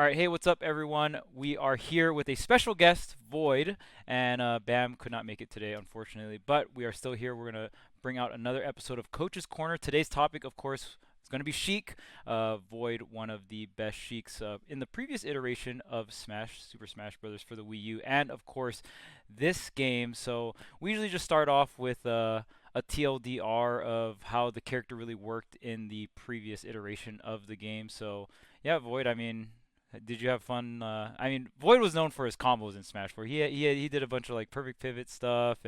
All right, hey, what's up, everyone? We are here with a special guest, VoiD, and Bam could not make it today, unfortunately, but we are still here. We're gonna bring out another episode of Coach's Corner. Today's topic, of course, is gonna be Sheik. VoiD, one of the best Sheiks in the previous iteration of Super Smash Brothers for the Wii U, and of course, this game. So we usually just start off with a TLDR of how the character really worked in the previous iteration of the game. So yeah, VoiD. I mean, did you have fun? I mean, VoiD was known for his combos in Smash 4. He did a bunch of like perfect pivot stuff,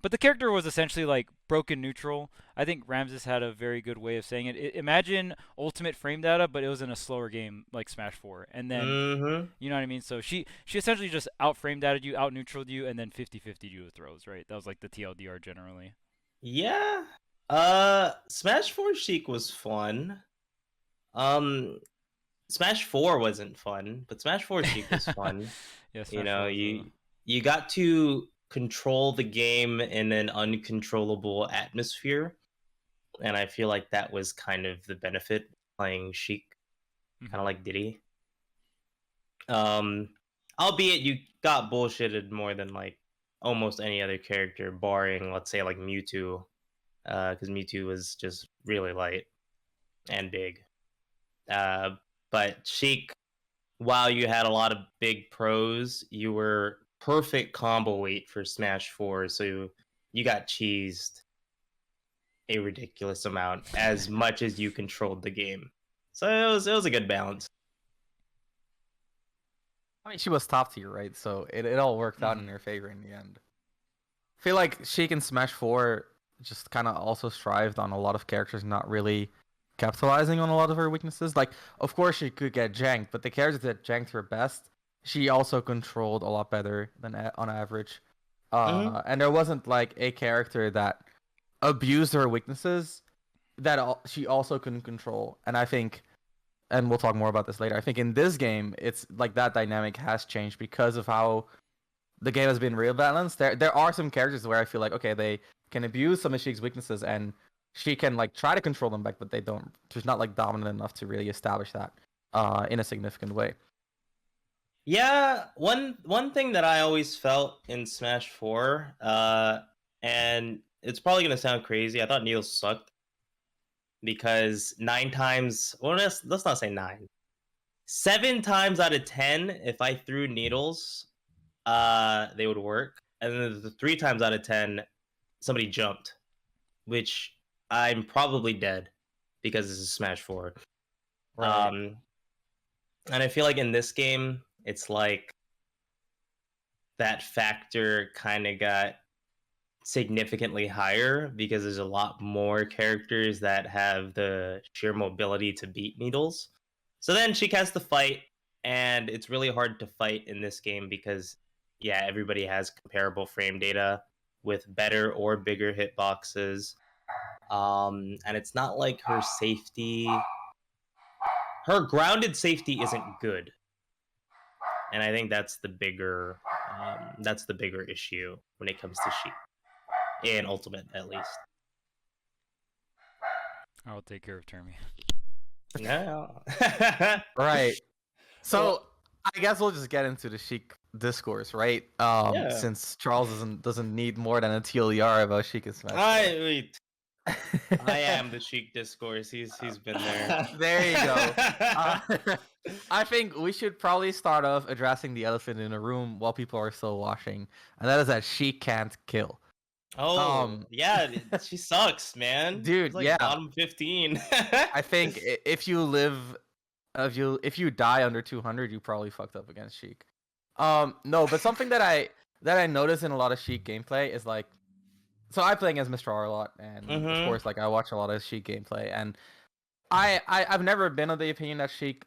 but the character was essentially like broken neutral. I think Ramses had a very good way of saying it. Imagine ultimate frame data, but it was in a slower game like Smash 4, and then Mm-hmm. you know what I mean. So she essentially just out frame dated you, out neutraled you, and then 50-50 you with throws. Right? That was like the TLDR generally. Yeah. Smash 4 Sheik was fun. Um, Smash 4 wasn't fun, but Smash 4 Sheik was fun. Yeah, You Smash know, 4 was a. you got to control the game in an uncontrollable atmosphere, and I feel like that was kind of the benefit playing Sheik, kind of Mhm. like Diddy. Um, Albeit you got bullshitted more than like almost any other character, barring let's say like Mewtwo, because Mewtwo was just really light and big. Uh, but Sheik, while you had a lot of big pros, you were perfect combo weight for Smash 4, so you got cheesed a ridiculous amount as much as you controlled the game. So it was a good balance. I mean, she was top tier, right? So it all worked out in Mhm. her favor in the end. I feel like Sheik and Smash 4 just kind of also strived on a lot of characters not really capitalizing on a lot of her weaknesses. Like, of course, she could get janked, but the characters that janked her best, she also controlled a lot better than on average. Mm-hmm. And there wasn't like a character that abused her weaknesses that she also couldn't control. And I think, and we'll talk more about this later. I think in this game, it's like that dynamic has changed because of how the game has been real balanced. There are some characters where I feel like okay, they can abuse some of Sheik's weaknesses and she can like try to control them back, but they don't. She's not like dominant enough to really establish that in a significant way. Yeah, one thing that I always felt in Smash 4, and it's probably gonna sound crazy. I thought Needles sucked because nine times, well, let's not say nine. 7 times out of 10, if I threw needles, they would work, and then the 3 times out of 10, somebody jumped, which I'm probably dead because this is Smash 4. Right. Um, and I feel like in this game, it's like that factor kind of got significantly higher because there's a lot more characters that have the sheer mobility to beat needles. So then she has to fight, and it's really hard to fight in this game because, yeah, everybody has comparable frame data with better or bigger hitboxes. And it's not like her grounded safety isn't good, and I think that's the bigger issue when it comes to Sheik in Ultimate, at least. I will take care of Termy. No. Right. Well, So I guess we'll just get into the Sheik discourse, right? yeah. Since Charles doesn't need more than a TLDR about Sheik and Smash 4. Wait. I am the Sheik discourse. He's been there. There you go. Uh, I think we should probably start off addressing the elephant in the room while people are still watching, and that is that she can't kill. Oh Um, yeah, she sucks, man. She's dude, like yeah, bottom 15. I think if you live, if you die under 200, you probably fucked up against Sheik. No, but something that I notice in a lot of Sheik gameplay is like, so I play against Mr. R a lot, and of Mm-hmm. course, like I watch a lot of Sheik gameplay, and I've never been of the opinion that Sheik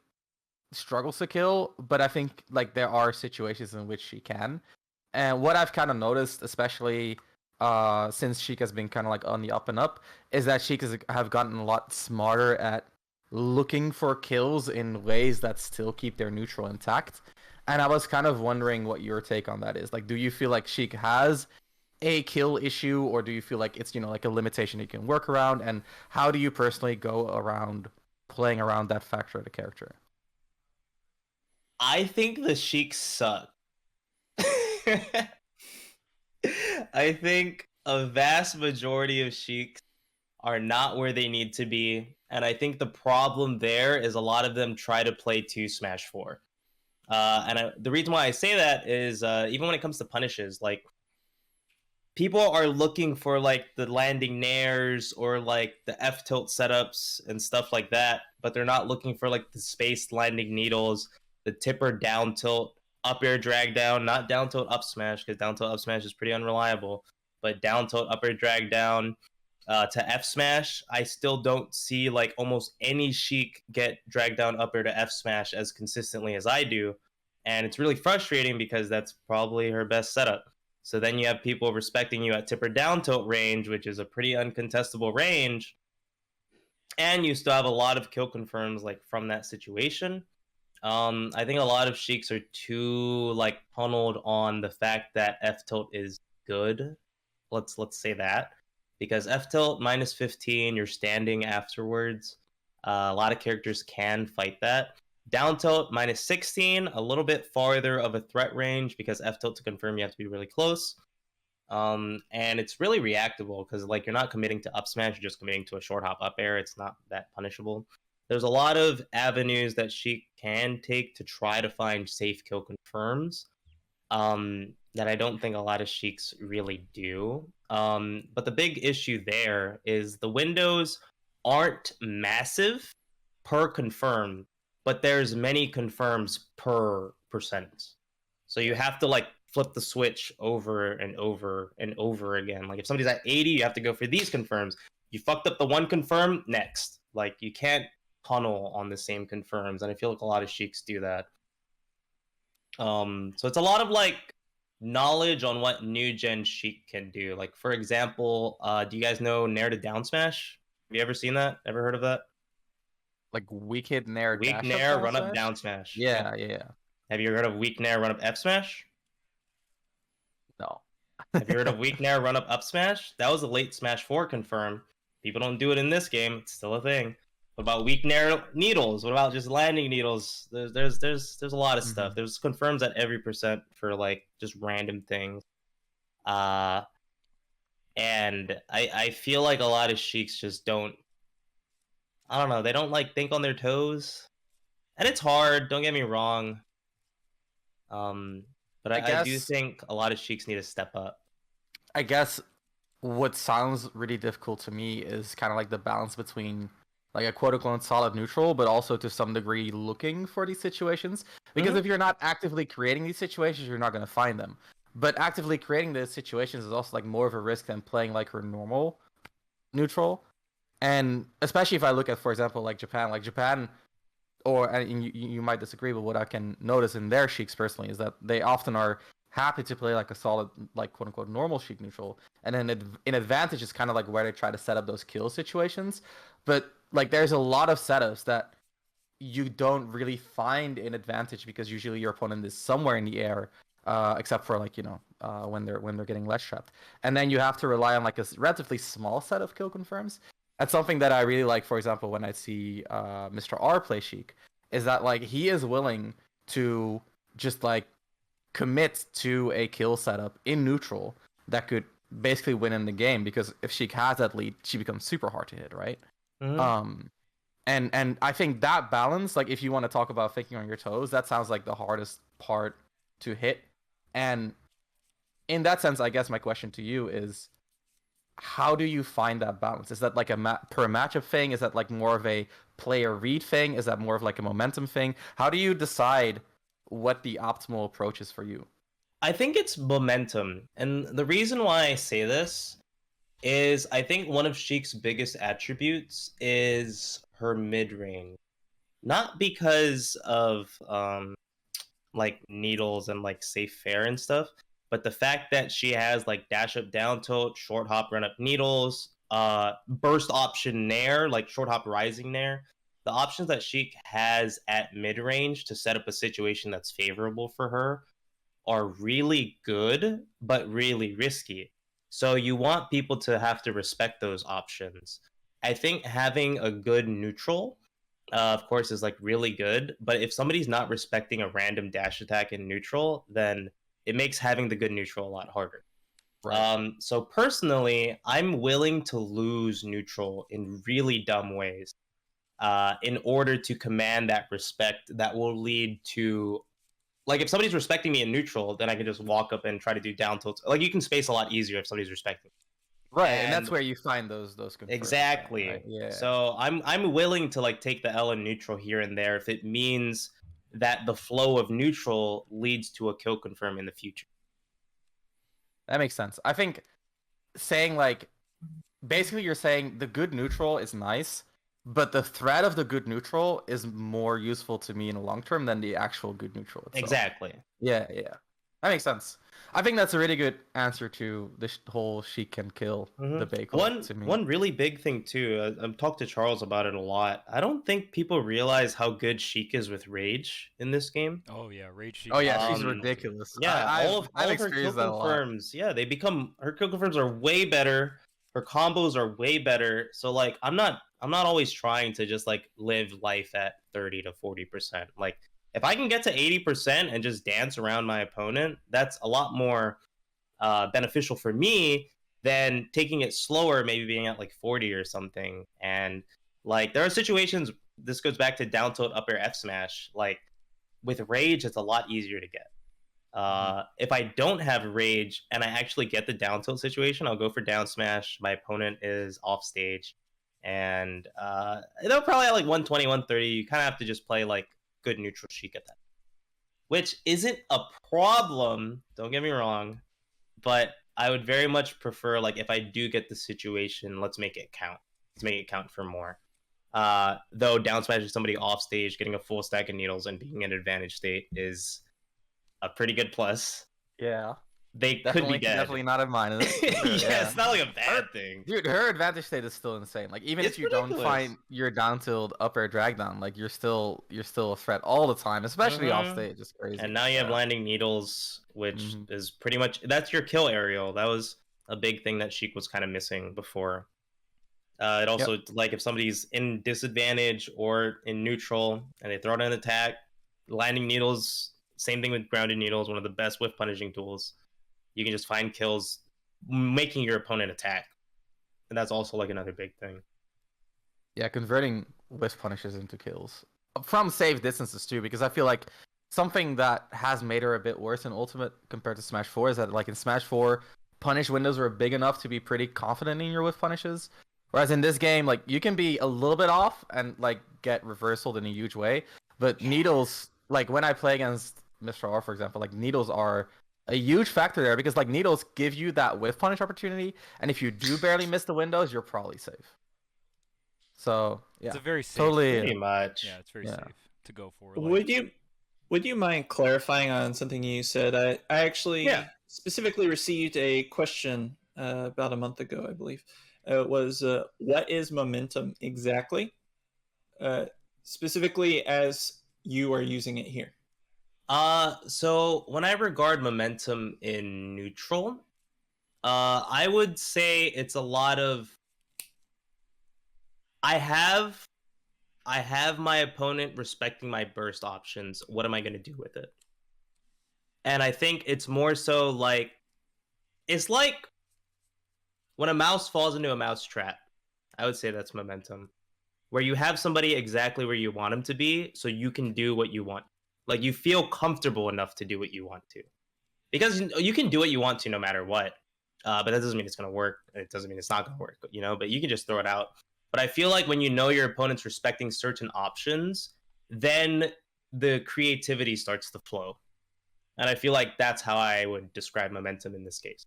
struggles to kill, but I think like there are situations in which she can. And what I've kind of noticed, especially since Sheik has been kind of like on the up and up, is that Sheik have gotten a lot smarter at looking for kills in ways that still keep their neutral intact. And I was kind of wondering what your take on that is. Like, do you feel like Sheik has a kill issue, or do you feel like it's like a limitation you can work around? And how do you personally go around playing around that factor of the character? I think the Sheik suck. I think a vast majority of Sheiks are not where they need to be. And I think the problem there is a lot of them try to play 2 Smash 4. The reason why I say that is even when it comes to punishes, like people are looking for like the landing nairs or like the F tilt setups and stuff like that, but they're not looking for like the spaced landing needles, the tipper down tilt, up air drag down, not down tilt up smash because down tilt up smash is pretty unreliable, but down tilt up air drag down to F smash. I still don't see like almost any Sheik get dragged down up air to F smash as consistently as I do, and it's really frustrating because that's probably her best setup. So then you have people respecting you at tipper down tilt range, which is a pretty uncontestable range. And you still have a lot of kill confirms like from that situation. I think a lot of Sheiks are too like tunneled on the fact that F tilt is good. Let's say that. Because F tilt minus 15, you're standing afterwards. A lot of characters can fight that. Down tilt minus 16, a little bit farther of a threat range because F tilt to confirm you have to be really close. And it's really reactable because like you're not committing to up smash, you're just committing to a short hop up air. It's not that punishable. There's a lot of avenues that she can take to try to find safe kill confirms that I don't think a lot of Sheiks really do. But the big issue there is the windows aren't massive per confirm, but there's many confirms per percent. So you have to like flip the switch over and over and over again. Like if somebody's at 80, you have to go for these confirms. You fucked up the one confirm, next. Like you can't tunnel on the same confirms, and I feel like a lot of Sheiks do that. So it's a lot of like knowledge on what new gen Sheik can do. Like for example, do you guys know Nair to down smash? Have you ever seen that? Ever heard of that? Like weak hit nair Weak dash Nair, up run up smash? down smash. Yeah, yeah. Have you heard of weak Nair, run up F smash? No. Have you heard of weak Nair, run up smash? That was a late Smash 4 confirm. People don't do it in this game. It's still a thing. What about weak Nair needles? What about just landing needles? There's a lot of stuff. There's confirms at every percent for like just random things. And I feel like a lot of Sheiks just don't. I don't know. They don't like think on their toes, and it's hard. Don't get me wrong. But I do think a lot of Sheiks need to step up. I guess what sounds really difficult to me is kind of like the balance between like a quote unquote solid neutral, but also to some degree looking for these situations. Because if you're not actively creating these situations, you're not going to find them. But actively creating these situations is also like more of a risk than playing like her normal neutral. And especially if I look at, for example, like Japan, or and you might disagree, but what I can notice in their Sheiks personally is that they often are happy to play like a solid, like quote unquote normal Sheik neutral, and then in advantage is kind of like where they try to set up those kill situations. But like there's a lot of setups that you don't really find in advantage because usually your opponent is somewhere in the air, except for like when they're getting less trapped, and then you have to rely on like a relatively small set of kill confirms. That's something that I really like. For example, when I see Mr. R play Sheik, is that like he is willing to just like commit to a kill setup in neutral that could basically win in the game, because if Sheik has that lead, she becomes super hard to hit, right? And I think that balance, like if you want to talk about thinking on your toes, that sounds like the hardest part to hit. And in that sense, I guess my question to you is, how do you find that balance? Is that like a per matchup thing? Is that like more of a player read thing? Is that more of like a momentum thing? How do you decide what the optimal approach is for you? I think it's momentum. And the reason why I say this is I think one of Sheik's biggest attributes is her mid range. Not because of like needles and like safe fair and stuff, but the fact that she has like dash up down tilt, short hop run up needles, burst option nair, like short hop rising nair. The options that Sheik has at mid range to set up a situation that's favorable for her are really good, but really risky. So you want people to have to respect those options. I think having a good neutral of course, is like really good. But if somebody's not respecting a random dash attack in neutral, then it makes having the good neutral a lot harder. Right. So personally, I'm willing to lose neutral in really dumb ways in order to command that respect that will lead to, like, if somebody's respecting me in neutral, then I can just walk up and try to do down tilts. Like, you can space a lot easier if somebody's respecting me. Right, and that's And where you find those confirms then, right? exactly. Yeah. So I'm willing to like take the L in neutral here and there if it means that the flow of neutral leads to a kill confirm in the future. That makes sense. I think saying like basically you're saying the good neutral is nice, but the threat of the good neutral is more useful to me in the long term than the actual good neutral itself. Exactly. Yeah, yeah. That makes sense. I think that's a really good answer to the whole she can kill debate to me. One really big thing too. I've talked to Charles about it a lot. I don't think people realize how good Sheik is with rage in this game. Oh yeah, Rage Sheik. Oh yeah, she's Um, ridiculous. Yeah, I've all of her kill experienced that a lot. confirms. Yeah, they become her kill confirms are way better. Her combos are way better. So like, I'm not always trying to just like live life at 30 to 40%. Like, if I can get to 80% and just dance around my opponent, that's a lot more beneficial for me than taking it slower, maybe being at like 40 or something. And like, there are situations. This goes back to down tilt up air F smash. Like, with rage, it's a lot easier to get. If I don't have rage and I actually get the down tilt situation, I'll go for down smash. My opponent is off stage, and they'll probably at like 120, 130. You kind of have to just play like good neutral Sheik at that, which isn't a problem. Don't get me wrong, but I would very much prefer, like, if I do get the situation, let's make it count. Let's make it count for more. Though down smashing somebody off stage, getting a full stack of needles, and being in advantage state is a pretty good plus. Yeah. They could be dead. Definitely not a minus. For sure, Yeah, it's not like a bad thing. Dude, her advantage state is still insane. Like even It's if you don't ridiculous. find your down tilt up air drag down, like you're still a threat all the time, especially off stage. It's crazy. And now you have landing needles, which is pretty much that's your kill aerial. That was a big thing that Sheik was kind of missing before. It also like if somebody's in disadvantage or in neutral and they throw out an attack, landing needles. Same thing with grounded needles, one of the best whiff punishing tools. You can just find kills making your opponent attack. And that's also like another big thing. Yeah, converting whiff punishes into kills. From safe distances too, because I feel like something that has made her a bit worse in Ultimate compared to Smash 4 is that like in Smash 4, punish windows were big enough to be pretty confident in your whiff punishes. Whereas in this game, like you can be a little bit off and like get reversaled in a huge way. But needles, like when I play against Mr. R, for example, like needles are a huge factor there because like needles give you that whiff punish opportunity, and if you do barely miss the windows, you're probably safe. So yeah, It's a very safe. totally. Pretty much. Yeah, it's very Yeah. safe to go for. Would you mind clarifying on something you said? I actually specifically received a question about a month ago, I believe. It was what is momentum exactly? Specifically as you are using it here. So when I regard momentum in neutral, I would say it's a lot of I have my opponent respecting my burst options. What am I going to do with it? And I think it's more so like it's like when a mouse falls into a mouse trap. I would say that's momentum, where you have somebody exactly where you want them to be, so you can do what you want. Like you feel comfortable enough to do what you want to, because you can do what you want to no matter what. But that doesn't mean it's going to work. It doesn't mean it's not going to work, you know. But you can just throw it out. But I feel like when you know your opponent's respecting certain options, then the creativity starts to flow. And I feel like that's how I would describe momentum in this case.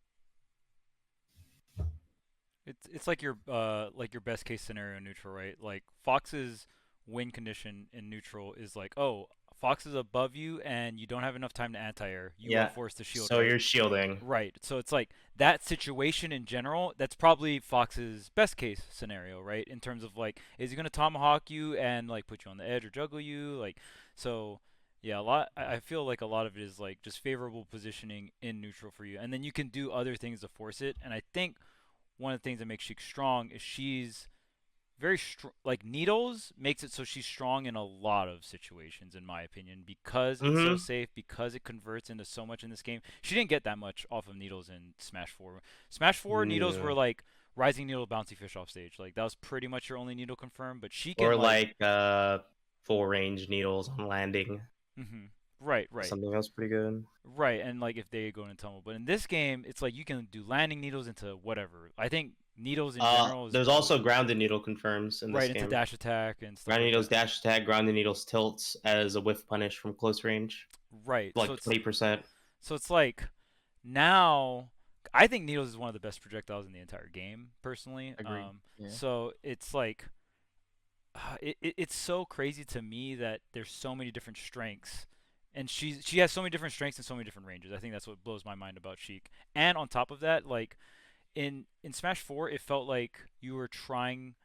It's like your best case scenario in neutral, right? Like Fox's win condition in neutral is like, oh, Fox is above you and you don't have enough time to anti-air. You are forced to shield. So you're shielding. Right. So it's like that situation in general, that's probably Fox's best case scenario, right? In terms of like, is he going to tomahawk you and like put you on the edge or juggle you? Like, so yeah, I feel like a lot of it is like just favorable positioning in neutral for you. And then you can do other things to force it. And I think one of the things that makes Sheik strong is she's very like needles makes it so she's strong in a lot of situations, in my opinion, because it's so Mm-hmm. safe, because it converts into so much in this game. She didn't get that much off of needles in Smash 4. Smash 4 needles were Yeah. like rising needle, bouncy fish off stage. Like that was pretty much your only needle confirm. But she can Or like, like full range needles on landing. hmm right, right. Something else pretty good. Right, and like if they go into tumble, but in this game, it's like you can do landing needles into whatever. I think needles in general is There's probably also grounded needle confirms in this right into game. dash attack and stuff Grounded like needles that. dash attack, grounded needles tilts as a whiff punish from close range. Right, Like 20%. so it's like now I think needles is one of the best projectiles in the entire game, personally. Agreed. Yeah. So it's like it's so crazy to me that there's so many different strengths, and she has so many different strengths and so many different ranges. I think that's what blows my mind about Sheik. And on top of that, like in Smash 4, it felt like you were trying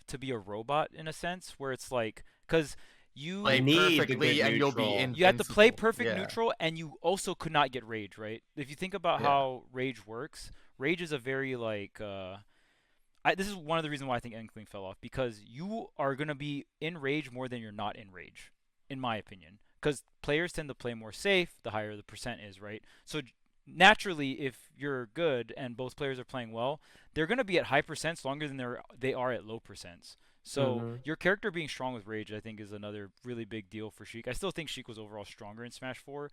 to be a robot in a sense, where it's like because Play you Need the perfectly good and you'll be neutral. you had to play invincible. perfect Yeah. neutral, and you also could not get rage, right? If you think about Yeah. how rage works, rage is a very like this is one of the reasons why I think Inkling fell off, because you are gonna be in rage more than you're not in rage, in my opinion. Because players tend to play more safe the higher the percent is, right? So naturally, if you're good and both players are playing well, they're gonna be at high percents longer than they are at low percents. So Mm-hmm. your character being strong with rage, I think, is another really big deal for Sheik. I still think Sheik was overall stronger in Smash 4,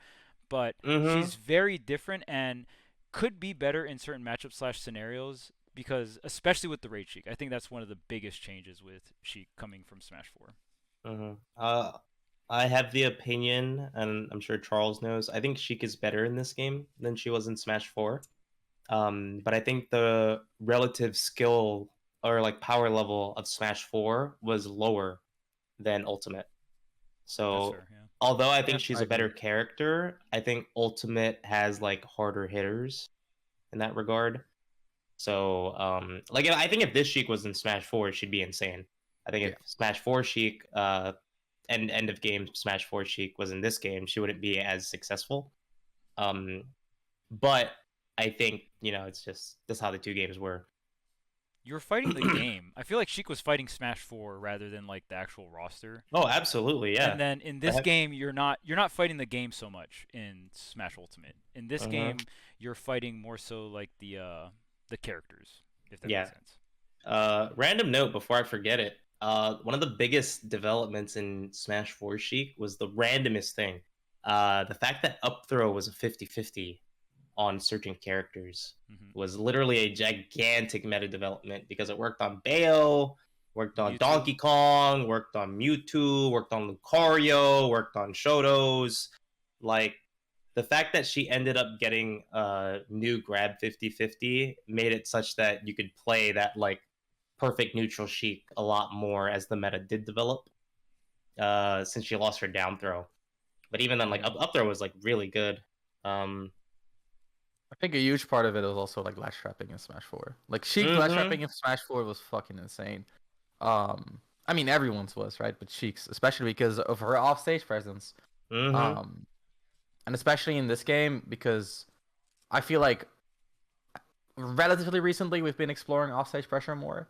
but Mm-hmm. she's very different and could be better in certain matchup slash scenarios, because especially with the rage Sheik, I think that's one of the biggest changes with Sheik coming from Smash 4. Mm-hmm. I have the opinion, and I'm sure Charles knows. I think Sheik is better in this game than she was in Smash 4. But I think the relative skill or like power level of Smash 4 was lower than Ultimate. That's So fair, yeah. although I Yeah, think she's I a better agree. character, I think Ultimate has like harder hitters in that regard. So like I think if this Sheik was in Smash 4, she'd be insane. I think if Yeah. Smash 4 Sheik end of game Smash 4 Sheik was in this game, she wouldn't be as successful. Um but I think, it's just that's how the two games were. You're fighting the game. I feel like Sheik was fighting Smash 4 rather than like the actual roster. Oh, absolutely, And yeah. then in The this heck- game, you're not fighting the game so much in Smash Ultimate. In this uh-huh. game, you're fighting more so like the characters, if that Yeah. makes sense. Random note before I forget it. One of the biggest developments in Smash 4 Sheik was the randomest thing. The fact that up throw was a 50-50 on certain characters Hmm. was literally a gigantic meta development because it worked on Bayo, worked on Mewtwo. Donkey Kong, worked on Mewtwo, worked on Lucario, worked on Shotos. Like, the fact that she ended up getting a new grab 50-50 made it such that you could play that like perfect neutral Sheik a lot more as the meta did develop, since she lost her down throw. But even then, like up throw was like really good. I think a huge part of it was also like latch trapping in Smash 4. Like Sheik latch Mhm. trapping in Smash 4 was fucking insane. I mean everyone's was, right? But Sheik's, especially because of her offstage presence. Mhm. And especially in this game, because I feel like relatively recently we've been exploring offstage pressure more.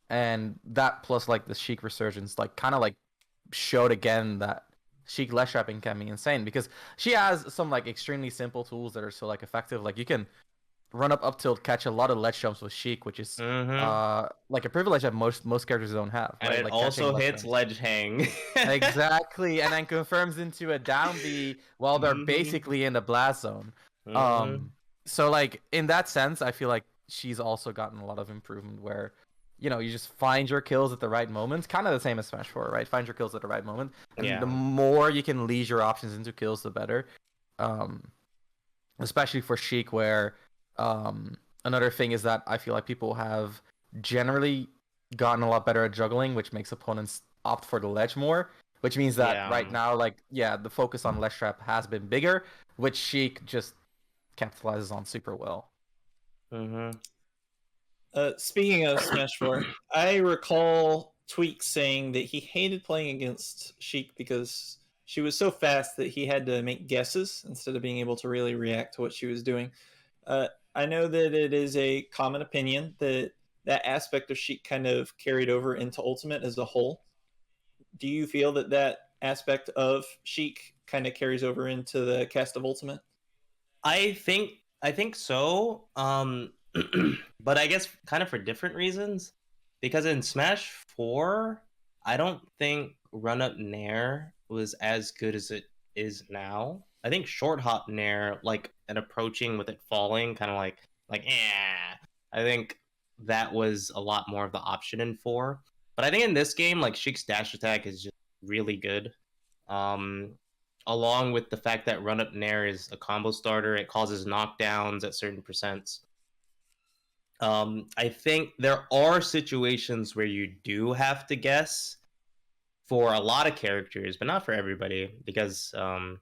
And that plus like the Sheik resurgence like kind of like showed again that Sheik ledge trapping can be insane, because she has some like extremely simple tools that are so like effective. Like you can run up tilt, catch a lot of ledge jumps with Sheik, which is Mhm. like a privilege that most characters don't have, And right? it Like catching also ledge hits jumps. ledge hang. Exactly, and then confirms into a down B while they're Mhm. basically in the blast zone. Mhm. So like in that sense, I feel like she's also gotten a lot of improvement where, you just find your kills at the right moments, kind of the same as Smash 4, right? Find your kills at the right moment, and the Yeah. more you can lead your options into kills, the better. Um, Especially for Sheik, where another thing is that I feel like people have generally gotten a lot better at juggling, which makes opponents opt for the ledge more. Which means that Yeah. right now, like, yeah, the focus on ledge trap has been bigger, which Sheik just capitalizes on super well. Mhm. Speaking of Smash 4, I recall Tweak saying that he hated playing against Sheik because she was so fast that he had to make guesses instead of being able to really react to what she was doing. I know that it is a common opinion that that aspect of Sheik kind of carried over into Ultimate as a whole. Do you feel that that aspect of Sheik kind of carries over into the cast of Ultimate? I think I think so. But I guess kind of for different reasons. Because in Smash 4, I don't think run up Nair was as good as it is now. I think short hop Nair, like and approaching with it falling, kind of like I think that was a lot more of the option in 4. But I think in this game, like Sheik's dash attack is just really good. Um, Along with the fact that run up nair is a combo starter, it causes knockdowns at certain percents. I think there are situations where you do have to guess for a lot of characters, but not for everybody, because I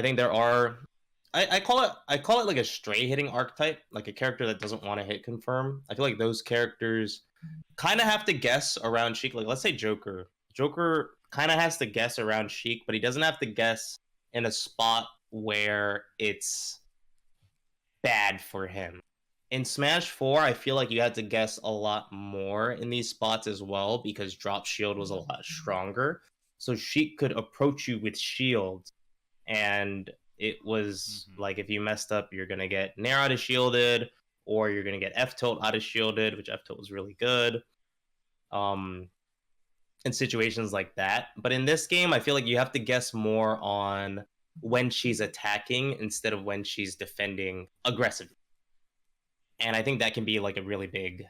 think there are. I call it like a stray hitting archetype, like a character that doesn't want to hit confirm. I feel like those characters kind of have to guess around Sheik. Like let's say Joker. Joker kind of has to guess around Sheik, but he doesn't have to guess in a spot where it's bad for him. In Smash 4, I feel like you had to guess a lot more in these spots as well because drop shield was a lot stronger. So Sheik could approach you with shield, and it was like if you messed up, you're gonna get Nair out of shielded, or you're gonna get F tilt out of shielded, which F tilt was really good. In situations like that. But in this game, I feel like you have to guess more on when she's attacking instead of when she's defending aggressively. And I think that can be like a really big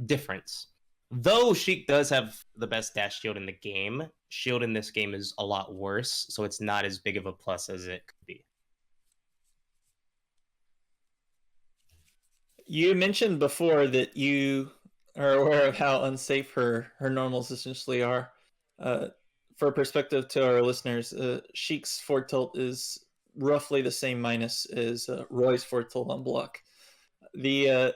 difference. Though Sheik does have the best dash shield in the game, shield in this game is a lot worse, so it's not as big of a plus as it could be. You mentioned before that you are aware of how unsafe her normals essentially are. For perspective to our listeners, Sheik's forward tilt is roughly the same minus as Roy's forward tilt on block. The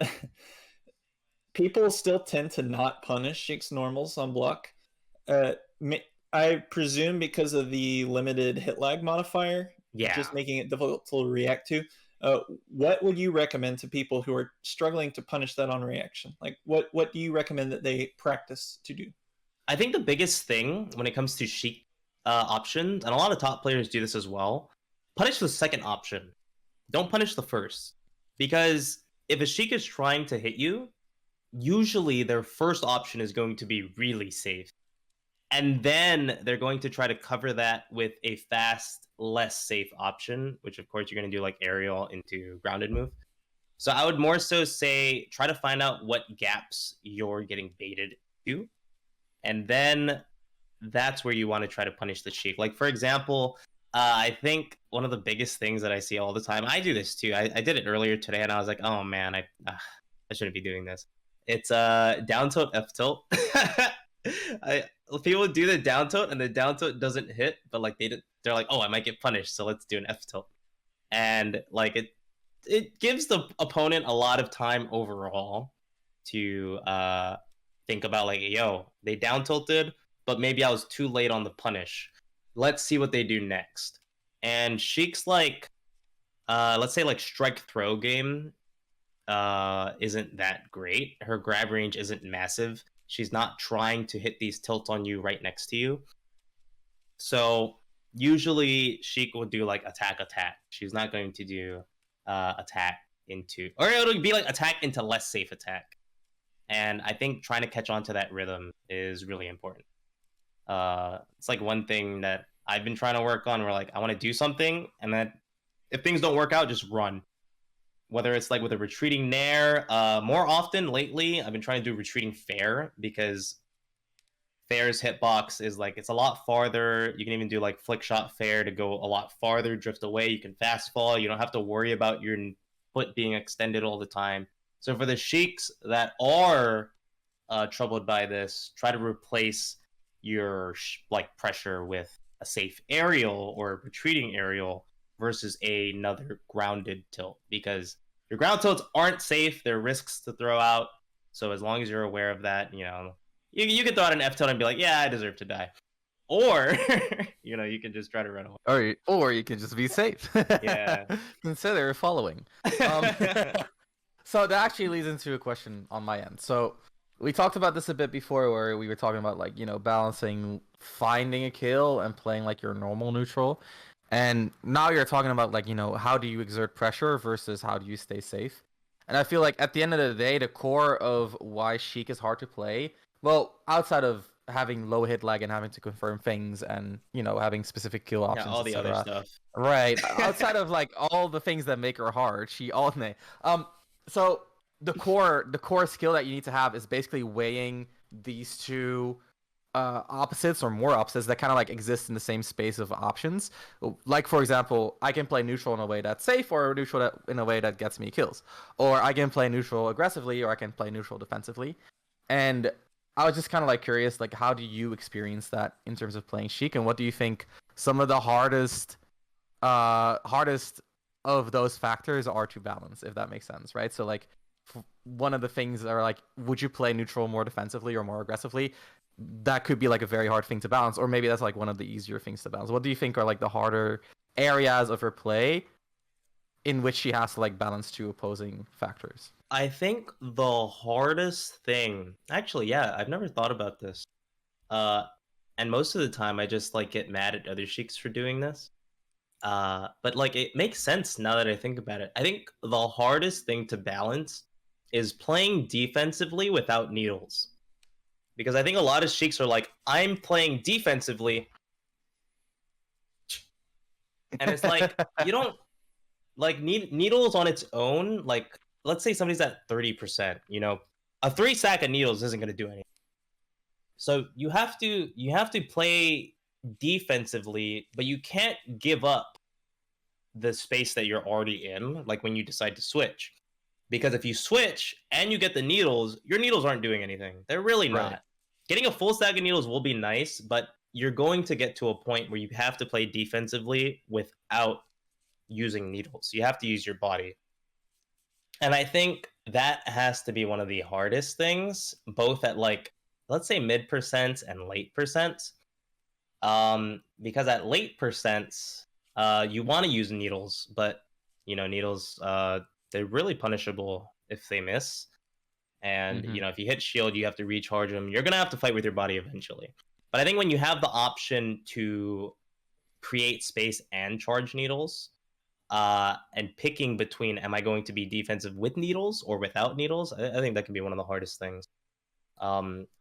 people still tend to not punish Sheik's normals on block. I presume because of the limited hit lag modifier, just making it difficult to react to. What would you recommend to people who are struggling to punish that on reaction? Like, what do you recommend that they practice to do? I think the biggest thing when it comes to Sheik options, and a lot of top players do this as well, punish the second option. Don't punish the first. Because if a Sheik is trying to hit you, usually their first option is going to be really safe. And then they're going to try to cover that with a fast, less safe option, which of course you're going to do like aerial into grounded move. So I would more so say try to find out what gaps you're getting baited to. And then that's where you want to try to punish the Sheik. Like, for example, I think one of the biggest things that I see all the time, I do this too. I did it earlier today, and I was like, oh man, I shouldn't be doing this. It's down tilt, F tilt. People do the down tilt, and the down tilt doesn't hit, but like they're like, oh, I might get punished, so let's do an F tilt. And like it gives the opponent a lot of time overall to think about like, yo, they down tilted, but maybe I was too late on the punish. Let's see what they do next. And Sheik's like, let's say like strike throw game isn't that great. Her grab range isn't massive. She's not trying to hit these tilts on you right next to you. So usually Sheik will do like attack. She's not going to do attack into, or it'll be like attack into less safe attack. And I think trying to catch on to that rhythm is really important. It's like one thing that I've been trying to work on where like I want to do something, and then if things don't work out, just run. Whether it's like with a retreating nair, more often lately, I've been trying to do retreating fair because fair's hitbox is like, it's a lot farther. You can even do like flick shot fair to go a lot farther, drift away. You can fast fall. You don't have to worry about your foot being extended all the time. So for the Sheiks that are troubled by this, try to replace your like pressure with a safe aerial or retreating aerial versus another grounded tilt, because your ground tilts aren't safe. They're risks to throw out. So as long as you're aware of that, you know, you can throw out an F tilt and be like, yeah, I deserve to die. Or, you know, you can just try to run away. Or you can just be safe. Yeah. Consider following. So that actually leads into a question on my end. So we talked about this a bit before, where we were talking about like balancing finding a kill and playing like your normal neutral, and now you're talking about like how do you exert pressure versus how do you stay safe. And I feel like at the end of the day, the core of why Sheik is hard to play, well, outside of having low hit lag and having to confirm things and having specific kill Yeah, options, all the other etc. stuff. Right. Outside of like all the things that make her hard, she all so the core skill that you need to have is basically weighing these two opposites or more opposites that kind of like exist in the same space of options. Like for example, I can play neutral in a way that's safe, or neutral in a way that gets me kills, or I can play neutral aggressively, or I can play neutral defensively. And I was just kind of like curious, like how do you experience that in terms of playing Sheik, and what do you think some of the hardest of those factors are to balance, if that makes sense, right? So like one of the things are like, would you play neutral more defensively or more aggressively? That could be like a very hard thing to balance, or maybe that's like one of the easier things to balance. What do you think are like the harder areas of her play in which she has to like balance two opposing factors? I think the hardest thing, actually, yeah, I've never thought about this. Uh, and most of the time I just like get mad at other Sheiks for doing this. But like it makes sense now that I think about it. I think the hardest thing to balance is playing defensively without needles. Because I think a lot of Sheiks are like, I'm playing defensively. And it's like, you don't like needles on its own. Like, let's say somebody's at 30%, a 3 stack of needles isn't gonna do anything. So you have to play defensively, but you can't give up the space that you're already in, like when you decide to switch. Because if you switch and you get the needles, your needles aren't doing anything. They're really not. Right. Getting a full stack of needles will be nice, but you're going to get to a point where you have to play defensively without using needles. You have to use your body. And I think that has to be one of the hardest things, both at like, let's say mid percents and late percents. Because at late percents, you want to use needles, but needles, they're really punishable if they miss. And Mhm. if you hit shield, you have to recharge them. You're gonna have to fight with your body eventually. But I think when you have the option to create space and charge needles, and picking between am I going to be defensive with needles or without needles, I think that can be one of the hardest things.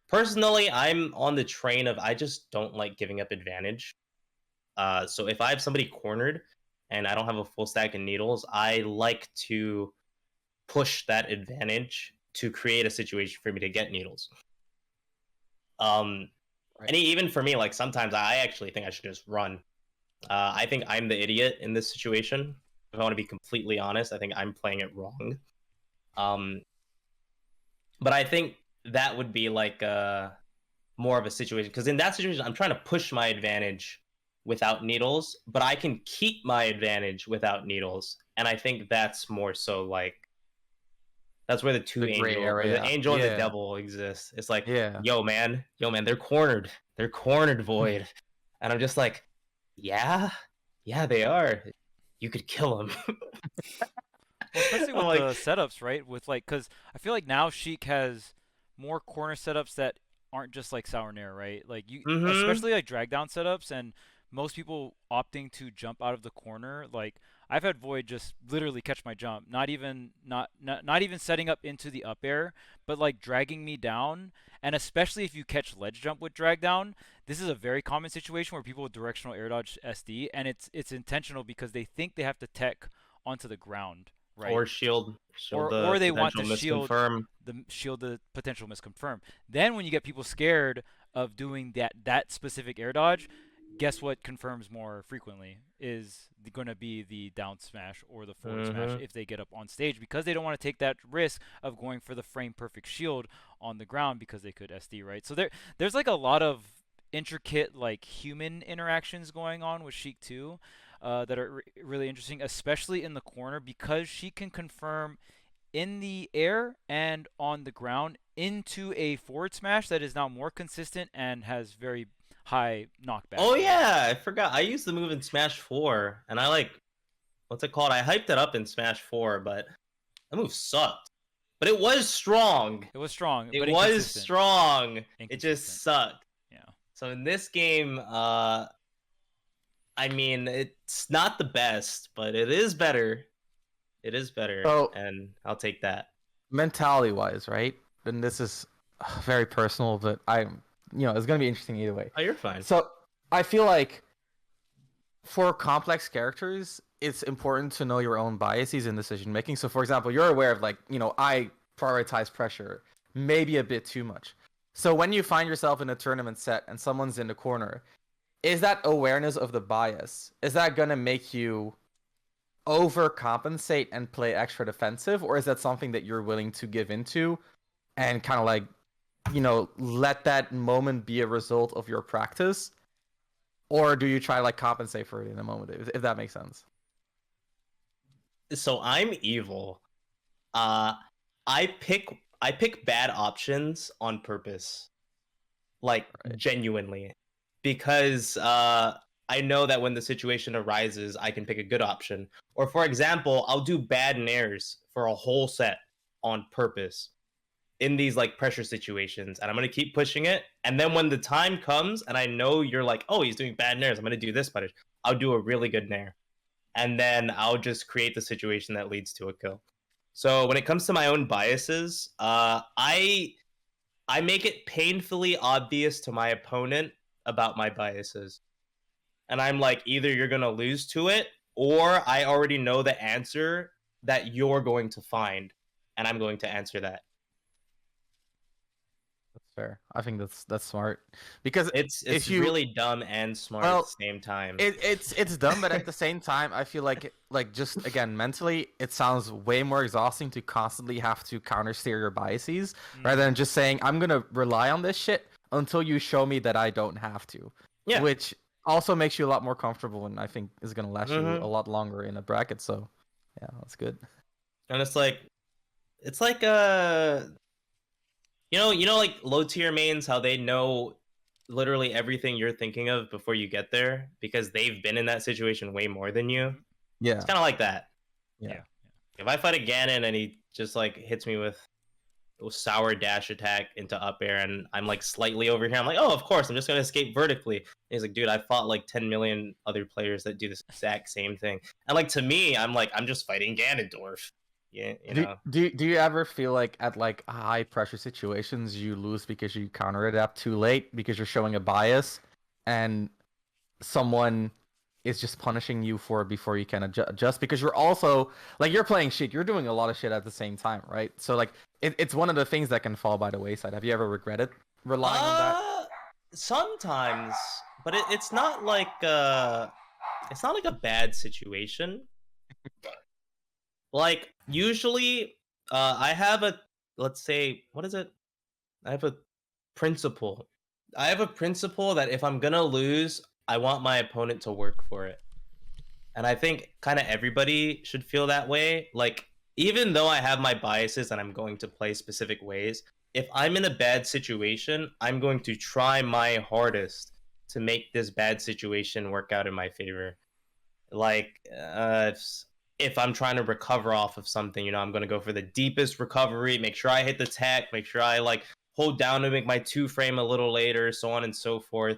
Personally, I'm on the train of I just don't like giving up advantage. So if I have somebody cornered and I don't have a full stack of needles, I like to push that advantage to create a situation for me to get needles. And even for me, like sometimes I actually think I should just run. I think I'm the idiot in this situation. If I want to be completely honest, I think I'm playing it wrong. But I think that would be like more of a situation, because in that situation, I'm trying to push my advantage without needles, but I can keep my advantage without needles, and I think that's more so like that's where the two The gray angel or the area. angel and the Yeah. devil exists. It's like, Yeah. yo man, they're cornered, VoiD, and I'm just like, yeah, they are. You could kill them. Well, especially I'm with like, the setups, right? With like, because I feel like now Sheik has more corner setups that aren't just like Sour Nair, right? Like you, mm-hmm. especially like drag down setups, and most people opting to jump out of the corner. Like I've had VoiD just literally catch my jump, not even setting up into the up air, but like dragging me down. And especially if you catch ledge jump with drag down, this is a very common situation where people with directional air dodge SD, and it's intentional because they think they have to tech onto the ground, right? Or shield the Or they want potential to shield misconfirm. the potential misconfirm. Then when you get people scared of doing that specific air dodge, guess what confirms more frequently is going to be the down smash or the forward smash Mm-hmm. if they get up on stage, because they don't want to take that risk of going for the frame perfect shield on the ground because they could SD, right? So there's like a lot of intricate like human interactions going on with Sheik 2 that are really interesting, especially in the corner, because she can confirm in the air and on the ground into a forward smash that is now more consistent and has very high knockback. Oh right? yeah, I forgot. I used the move in Smash 4, and I like, what's it called? I hyped it up in Smash 4, but that move sucked. but it was strong. It was strong, It but was inconsistent. strong. It Inconsistent. just sucked. Yeah. So in this game, I mean, it's not the best, but it is better. It is better, So- and I'll take that. Mentality wise, right? And this is very personal, but it's gonna be interesting either way. Oh, you're fine. So I feel like for complex characters, it's important to know your own biases in decision making. So for example, you're aware of I prioritize pressure maybe a bit too much. So when you find yourself in a tournament set and someone's in the corner, is that awareness of the bias, is that gonna make you overcompensate and play extra defensive, or is that something that you're willing to give into and kind of like, let that moment be a result of your practice? Or do you try to like compensate for it in a moment, if that makes sense? So I'm evil. I pick bad options on purpose, like Right. genuinely, because I know that when the situation arises, I can pick a good option. Or for example, I'll do bad nairs for a whole set on purpose in these like pressure situations, and I'm gonna keep pushing it. And then when the time comes, and I know you're like, oh, he's doing bad nairs, I'm gonna do this punish. I'll do a really good nair, and then I'll just create the situation that leads to a kill. So when it comes to my own biases, I make it painfully obvious to my opponent about my biases. And I'm like, either you're going to lose to it, or I already know the answer that you're going to find, and I'm going to answer that. That's fair. I think that's smart, because It's if you really dumb and smart Well, at the same time. it's dumb, but at the same time, I feel like just again mentally, it sounds way more exhausting to constantly have to counter steer your biases rather than just saying I'm gonna rely on this shit until you show me that I don't have to. Yeah. Which also makes you a lot more comfortable, and I think is gonna last you Mhm. a lot longer in a bracket. So, yeah, that's good. And it's like like low tier mains, how they know literally everything you're thinking of before you get there because they've been in that situation way more than you. Yeah. It's kind of like that. Yeah. If I fight a Ganon and he just like hits me with a sour dash attack into up air and I'm like slightly over here, I'm like, oh, of course, I'm just gonna escape vertically. And he's like, dude, I fought like 10 million other players that do this exact same thing. And like to me, I'm like, I'm just fighting Ganondorf. Yeah, Do you ever feel like at like high pressure situations you lose because you counter adapt too late because you're showing a bias and someone is just punishing you for it before you can adjust, because you're also like, you're playing Sheik, you're doing a lot of shit at the same time, right? So like it's one of the things that can fall by the wayside. Have you ever regretted relying on that? Sometimes, but it's not like a bad situation. Like usually, I have a, let's say, what is it? I have a principle. I have a principle that if I'm gonna lose, I want my opponent to work for it. And I think kind of everybody should feel that way. Like, even though I have my biases and I'm going to play specific ways, if I'm in a bad situation, I'm going to try my hardest to make this bad situation work out in my favor. Like, if I'm trying to recover off of something, I'm going to go for the deepest recovery, make sure I hit the tech, make sure I like hold down to make my 2-frame a little later, so on and so forth.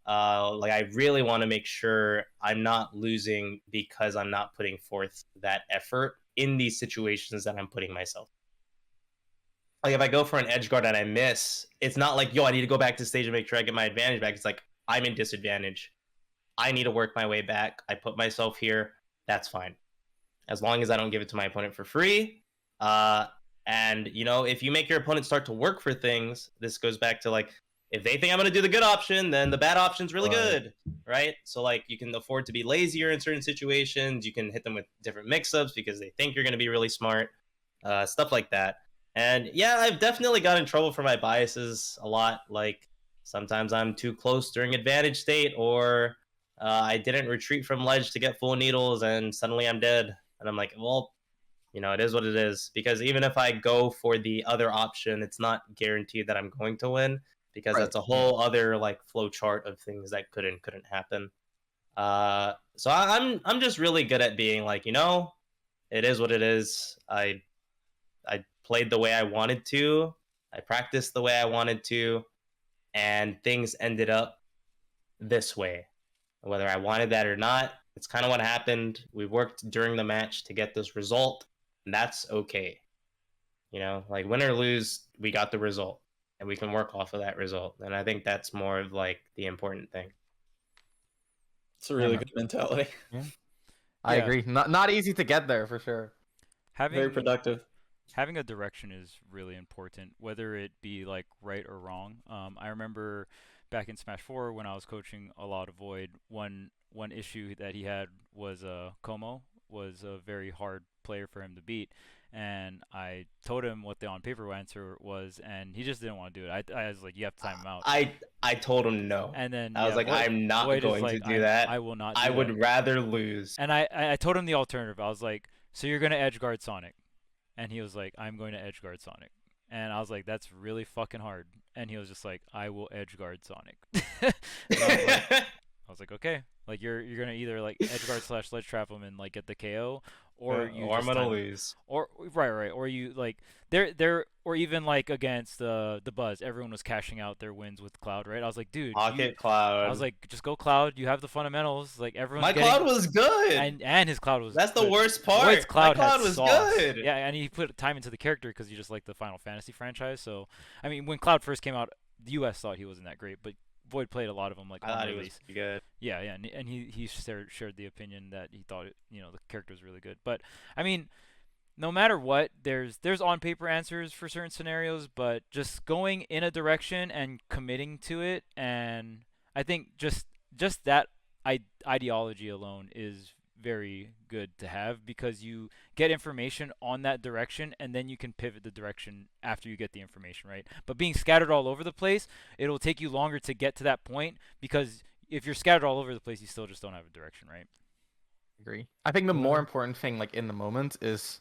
Like I really want to make sure I'm not losing because I'm not putting forth that effort in these situations that I'm putting myself. Like if I go for an edge guard and I miss, it's not like, yo, I need to go back to stage and make sure I get my advantage back. It's like, I'm in disadvantage. I need to work my way back. I put myself here. That's fine. As long as I don't give it to my opponent for free. And, if you make your opponent start to work for things, this goes back to like, if they think I'm going to do the good option, then the bad option's really good, right? So like you can afford to be lazier in certain situations. You can hit them with different mix-ups because they think you're going to be really smart, stuff like that. And yeah, I've definitely got in trouble for my biases a lot. Like sometimes I'm too close during advantage state, or I didn't retreat from ledge to get full needles and suddenly I'm dead. And I'm like, well, it is what it is. Because even if I go for the other option, it's not guaranteed that I'm going to win, because that's a whole other like flow chart of things that couldn't happen. So I'm just really good at being like, it is what it is. I played the way I wanted to. I practiced the way I wanted to, and things ended up this way. Whether I wanted that or not, it's kind of what happened. We worked during the match to get this result, and that's okay. Like win or lose, we got the result, and we can work off of that result. And I think that's more of like the important thing. It's a really good mentality. Yeah. I Yeah. agree. Not easy to get there for sure. Very productive. Having a direction is really important, whether it be like right or wrong. I remember back in Smash 4 when I was coaching a lot of VoiD, one issue that he had was Como was a very hard player for him to beat, and I told him what the on paper answer was, and he just didn't want to do it. I was like, you have to time him out. I told him no. And then I was like, I'm not VoiD going like, to do that. I will not. Do I that. would rather lose. And I told him the alternative. I was like, so you're gonna edge guard Sonic, and he was like, I'm going to edge guard Sonic. And I was like, that's really fucking hard. And he was just like, I will edge guard Sonic. I was like, okay, like you're gonna either like edge guard / ledge trap him and like get the KO, or or I'm gonna lose. Or right, or you like there, or even like against the Buzz, everyone was cashing out their wins with Cloud, right? I was like, dude, Pocket Cloud. I was like, just go Cloud. You have the fundamentals. Like everyone's my getting, Cloud was good, and his Cloud was. That's good. the worst part. VoiD's Cloud, my Cloud had was sauce. good. Yeah, and he put time into the character because he just liked the Final Fantasy franchise. So I mean, when Cloud first came out, the U.S. thought he wasn't that great, but VoiD played a lot of them like I thought on he was release. pretty good. Yeah, and he shared the opinion that he thought the character was really good. But I mean, no matter what, there's on paper answers for certain scenarios, but just going in a direction and committing to it, and I think just that ideology alone is very good to have, because you get information on that direction and then you can pivot the direction after you get the information, right? But being scattered all over the place, it'll take you longer to get to that point, because if you're scattered all over the place, you still just don't have a direction, right? Agree. I think the more important thing, like in the moment, is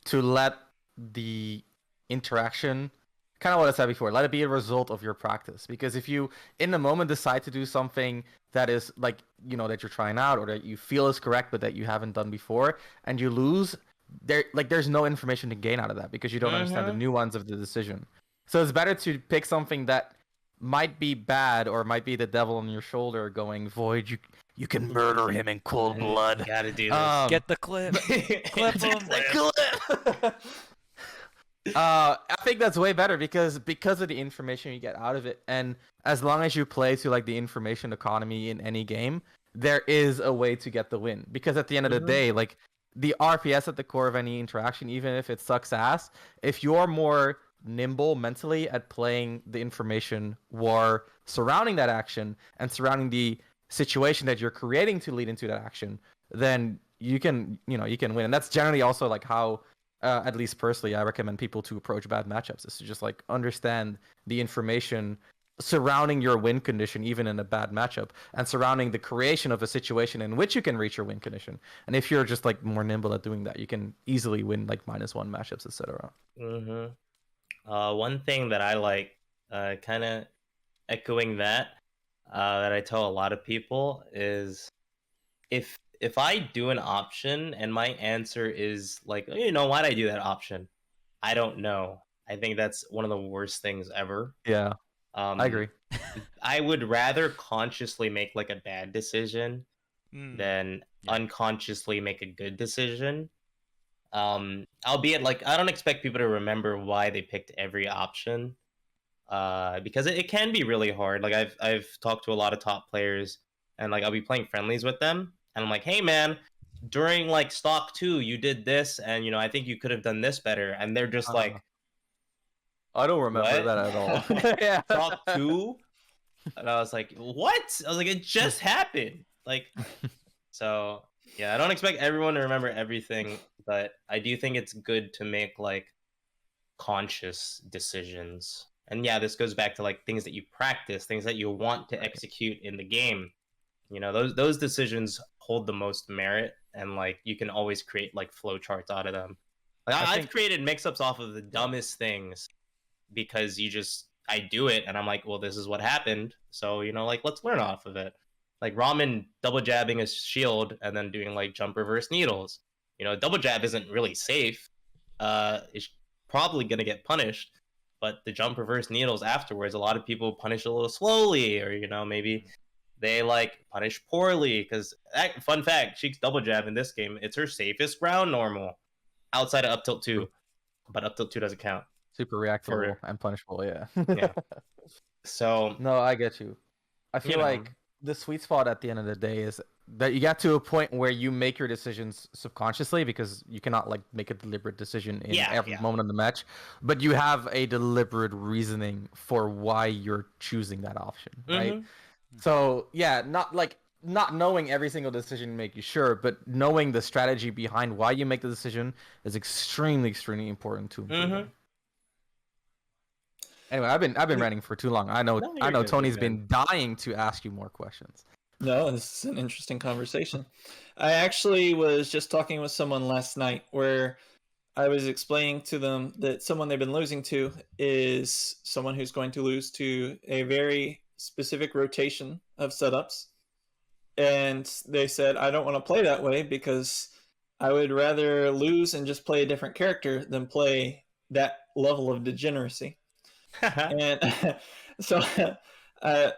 to let the interaction, kind of what I said before, let it be a result of your practice. Because if you in the moment decide to do something that is like, that you're trying out or that you feel is correct but that you haven't done before, and you lose, there's no information to gain out of that because you don't understand the nuance of the decision. So it's better to pick something that might be bad or might be the devil on your shoulder going, VoiD, you can murder him in cold blood. You gotta do this. Get the clip. Clip him. I think that's way better because of the information you get out of it, and as long as you play to like the information economy in any game, there is a way to get the win. Because at the end of the day, like the RPS at the core of any interaction, even if it sucks ass, if you're more nimble mentally at playing the information war surrounding that action and surrounding the situation that you're creating to lead into that action, then you can win. And that's generally also like how at least personally I recommend people to approach bad matchups, is to just like understand the information surrounding your win condition even in a bad matchup, and surrounding the creation of a situation in which you can reach your win condition. And if you're just like more nimble at doing that, you can easily win like -1 matchups, etc. One thing that I like, kind of echoing that I tell a lot of people is if I do an option and my answer is like, why'd I do that option? I don't know. I think that's one of the worst things ever. Yeah, I agree. I would rather consciously make like a bad decision than unconsciously make a good decision. Albeit like I don't expect people to remember why they picked every option, because it can be really hard. Like I've talked to a lot of top players, and like I'll be playing friendlies with them, and I'm like, hey man, during like stock 2 you did this, and I think you could have done this better, and they're just like, I don't remember that at all. Yeah. Stock 2, and I was like, what? I was like, it just happened. Like, so yeah, I don't expect everyone to remember everything, but I do think it's good to make like conscious decisions. And yeah, this goes back to like things that you practice, things that you want to execute in the game. Those decisions hold the most merit, and like you can always create like flow charts out of them. Like I've created mix-ups off of the dumbest things because I do it and I'm like, well, this is what happened, so like let's learn off of it. Like Ramen double jabbing his shield and then doing like jump reverse needles. Double jab isn't really safe. probably going to get punished. But the jump reverse needles afterwards, a lot of people punish a little slowly, or maybe they like punish poorly. Because fun fact, Sheik's double jab in this game, it's her safest ground normal outside of up tilt 2, but up tilt 2 doesn't count. Super reactable and punishable, yeah. Yeah. So no, I get you. I feel like the sweet spot at the end of the day is that you get to a point where you make your decisions subconsciously, because you cannot like make a deliberate decision in every moment of the match, but you have a deliberate reasoning for why you're choosing that option, right? So yeah, not knowing every single decision you make, you sure, but knowing the strategy behind why you make the decision is extremely important to improving. Anyway, I've been ranting for too long. I know Tony's been dying to ask you more questions. No, this is an interesting conversation. I actually was just talking with someone last night where I was explaining to them that someone they've been losing to is someone who's going to lose to a very specific rotation of setups. And they said, I don't want to play that way because I would rather lose and just play a different character than play that level of degeneracy. And so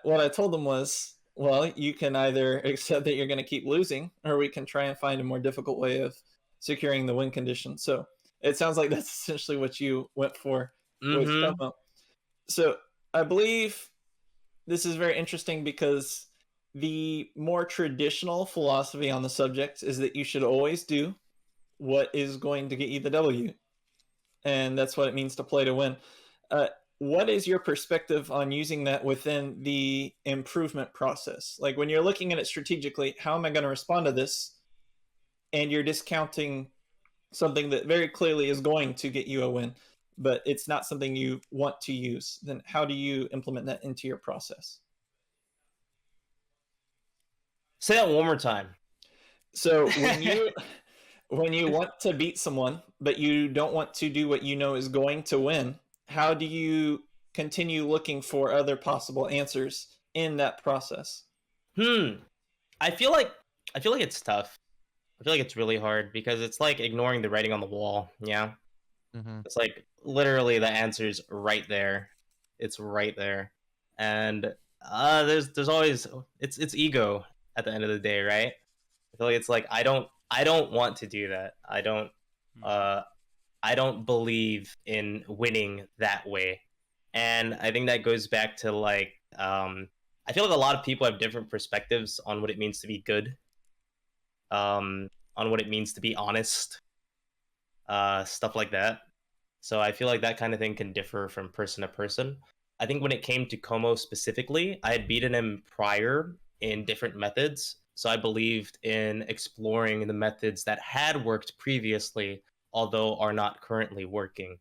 what I told them was, well, you can either accept that you're going to keep losing, or we can try and find a more difficult way of securing the win condition. So it sounds like that's essentially what you went for with Como. So I believe this is very interesting because the more traditional philosophy on the subject is that you should always do what is going to get you the W. And that's what it means to play to win. What is your perspective on using that within the improvement process? Like when you're looking at it strategically, how am I going to respond to this? And you're discounting something that very clearly is going to get you a win, but it's not something you want to use. Then how do you implement that into your process? Say that one more time. So when you want to beat someone, but you don't want to do what you know is going to win, how do you continue looking for other possible answers in that process? I feel like it's tough. I feel like it's really hard because it's like ignoring the writing on the wall. Yeah. It's like literally the answer's right there. It's right there. And there's always it's ego at the end of the day, right? I feel like it's like I don't want to do that. I don't believe in winning that way. And I think that goes back to like I feel like a lot of people have different perspectives on what it means to be good. On what it means to be honest. Stuff like that. So I feel like that kind of thing can differ from person to person. I think when it came to Como specifically, I had beaten him prior in different methods. So I believed in exploring the methods that had worked previously, although are not currently working.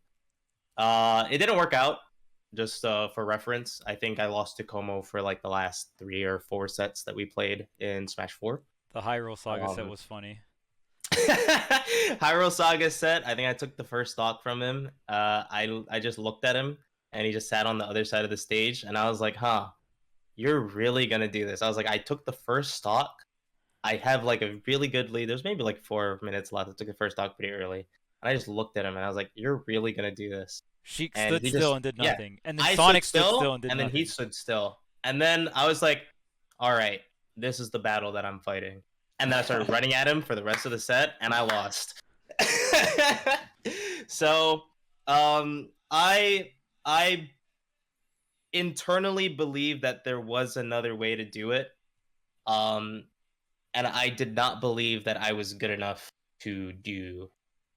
It didn't work out. Just for reference, I think I lost to Como for like the last 3 or 4 sets that we played in Smash 4. The Hyrule Saga set was funny. Hyrule Saga set, I think I took the first stock from him. I just looked at him and he just sat on the other side of the stage and I was like, huh, you're really gonna do this? I was like, I took the first stock. I have like a really good lead. There's maybe like 4 minutes left. I took the first stock pretty early. And I just looked at him and I was like, you're really gonna do this? Sheik stood still and did nothing. Yeah, and then Sonic stood still and did nothing. And then he stood still. And then I was like, all right, this is the battle that I'm fighting. And then I started running at him for the rest of the set, and I lost. So, I internally believe that there was another way to do it. And I did not believe that I was good enough to do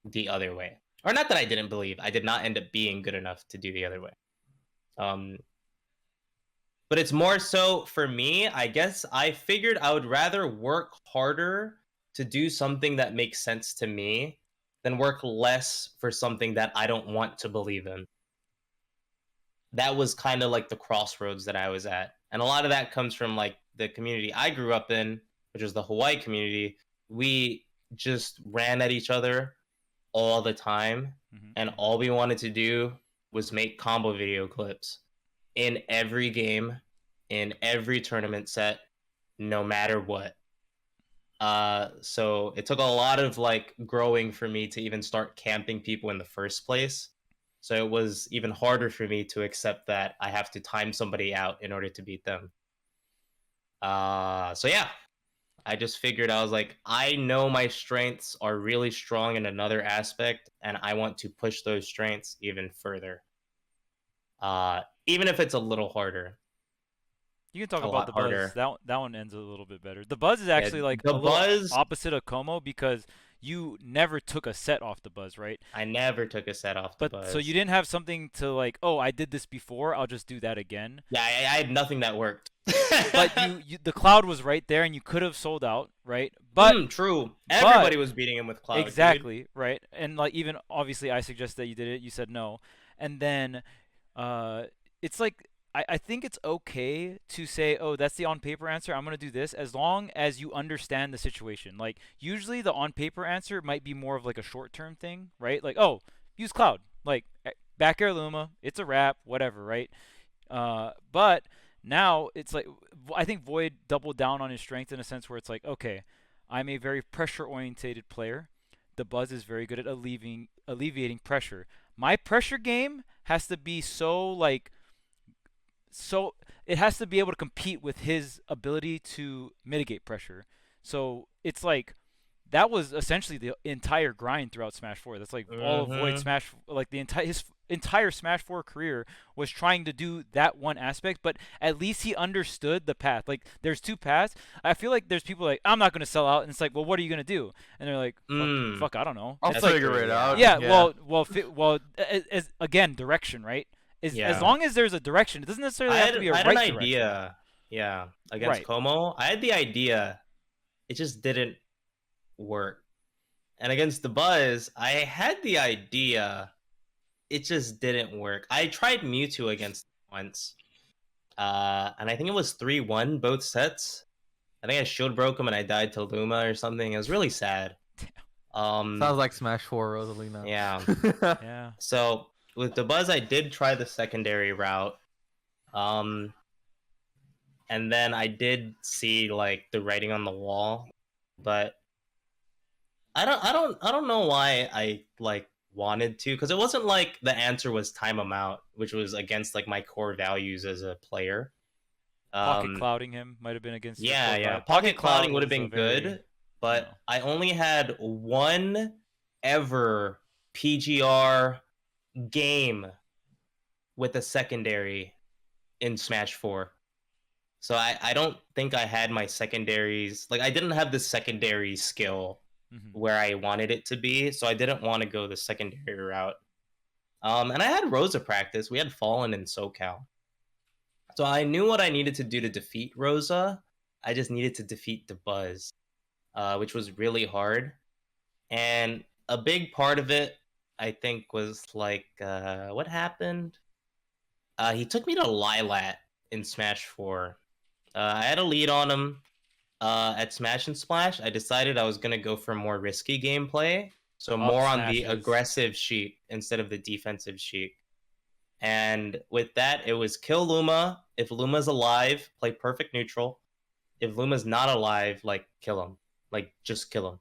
the other way. Or not that I didn't believe. I did not end up being good enough to do the other way. But it's more so for me, I guess I figured I would rather work harder to do something that makes sense to me than work less for something that I don't want to believe in. That was kind of like the crossroads that I was at. And a lot of that comes from like the community I grew up in, which was the Hawaii community. We just ran at each other all the time. And all we wanted to do was make combo video clips in every game, in every tournament set, no matter what. So it took a lot of like growing for me to even start camping people in the first place. So it was even harder for me to accept that I have to time somebody out in order to beat them. So yeah, I just figured I was like, I know my strengths are really strong in another aspect, and I want to push those strengths even further. Even if it's a little harder, You can talk a about lot the buzz. harder. That one ends a little bit better. The buzz is Yeah, actually like the a little buzz. opposite of Como because you never took a set off the buzz, right? I never took a set off the But so you buzz. didn't have something to like, oh, I did this before, I'll just do that again. Yeah, I had nothing that worked. But the cloud was right there and you could have sold out, right? But True. but Everybody was beating him with Cloud, dude. exactly, right? And like even obviously I suggested that you did it, you said no. And then uh it's like I think it's okay to say, oh, that's the on paper answer. I'm gonna do this as long as you understand the situation. Like usually the on paper answer might be more of like a short term thing, right? Like, oh, use cloud. Like back air Luma, it's a wrap, whatever, right? But now it's like I think VoiD doubled down on his strength in a sense where it's like, okay, I'm a very pressure orientated player. The buzz is very good at alleviating pressure. My pressure game has to be so it has to be able to compete with his ability to mitigate pressure. So it's like that was essentially the entire grind throughout Smash 4. That's like all of VoiD Mm-hmm. Smash, like the entire his entire Smash 4 career was trying to do that one aspect, but at least he understood the path. Like there's two paths. I feel like there's people like I'm not going to sell out and it's like, "Well, what are you going to do?" And they're like, fuck, I don't know." I'll It's That's like figure true, it yeah. out. yeah, well, again, direction, right? As Yeah. long as there's a direction, it doesn't necessarily have to be a I had right an direction. idea. Yeah, against Right. Como, I had the idea. It just didn't work. And against the Buzz, I had the idea. It just didn't work. I tried Mewtwo against once. And I think it was 3-1 both sets. I think I shield broke him and I died to Luma or something. It was really sad. Sounds like Smash 4 Rosalina. Yeah. Yeah. So with the Buzz, I did try the secondary route. And then I did see like the writing on the wall, but I don't know why I like wanted to, because it wasn't like the answer was time him out, which was against like my core values as a player. Pocket clouding him might have been against your core Yeah. value. Pocket cloud clouding would have was a been very, good, but know. I only had one ever PGR game with a secondary in Smash 4. So I don't think I had my secondaries. Like I didn't have the secondary skill where I wanted it to be, so I didn't want to go the secondary route. And I had Rosa practice. We had Fallen in SoCal. So I knew what I needed to do to defeat Rosa. I just needed to defeat the Buzz, which was really hard. And a big part of it, I think, was like, what happened? He took me to Lilat in Smash 4. I had a lead on him at Smash and Splash. I decided I was going to go for more risky gameplay. So more on the smashes. aggressive Sheik instead of the defensive Sheik. And with that, it was kill Luma. If Luma's alive, play perfect neutral. If Luma's not alive, like kill him. Like just kill him.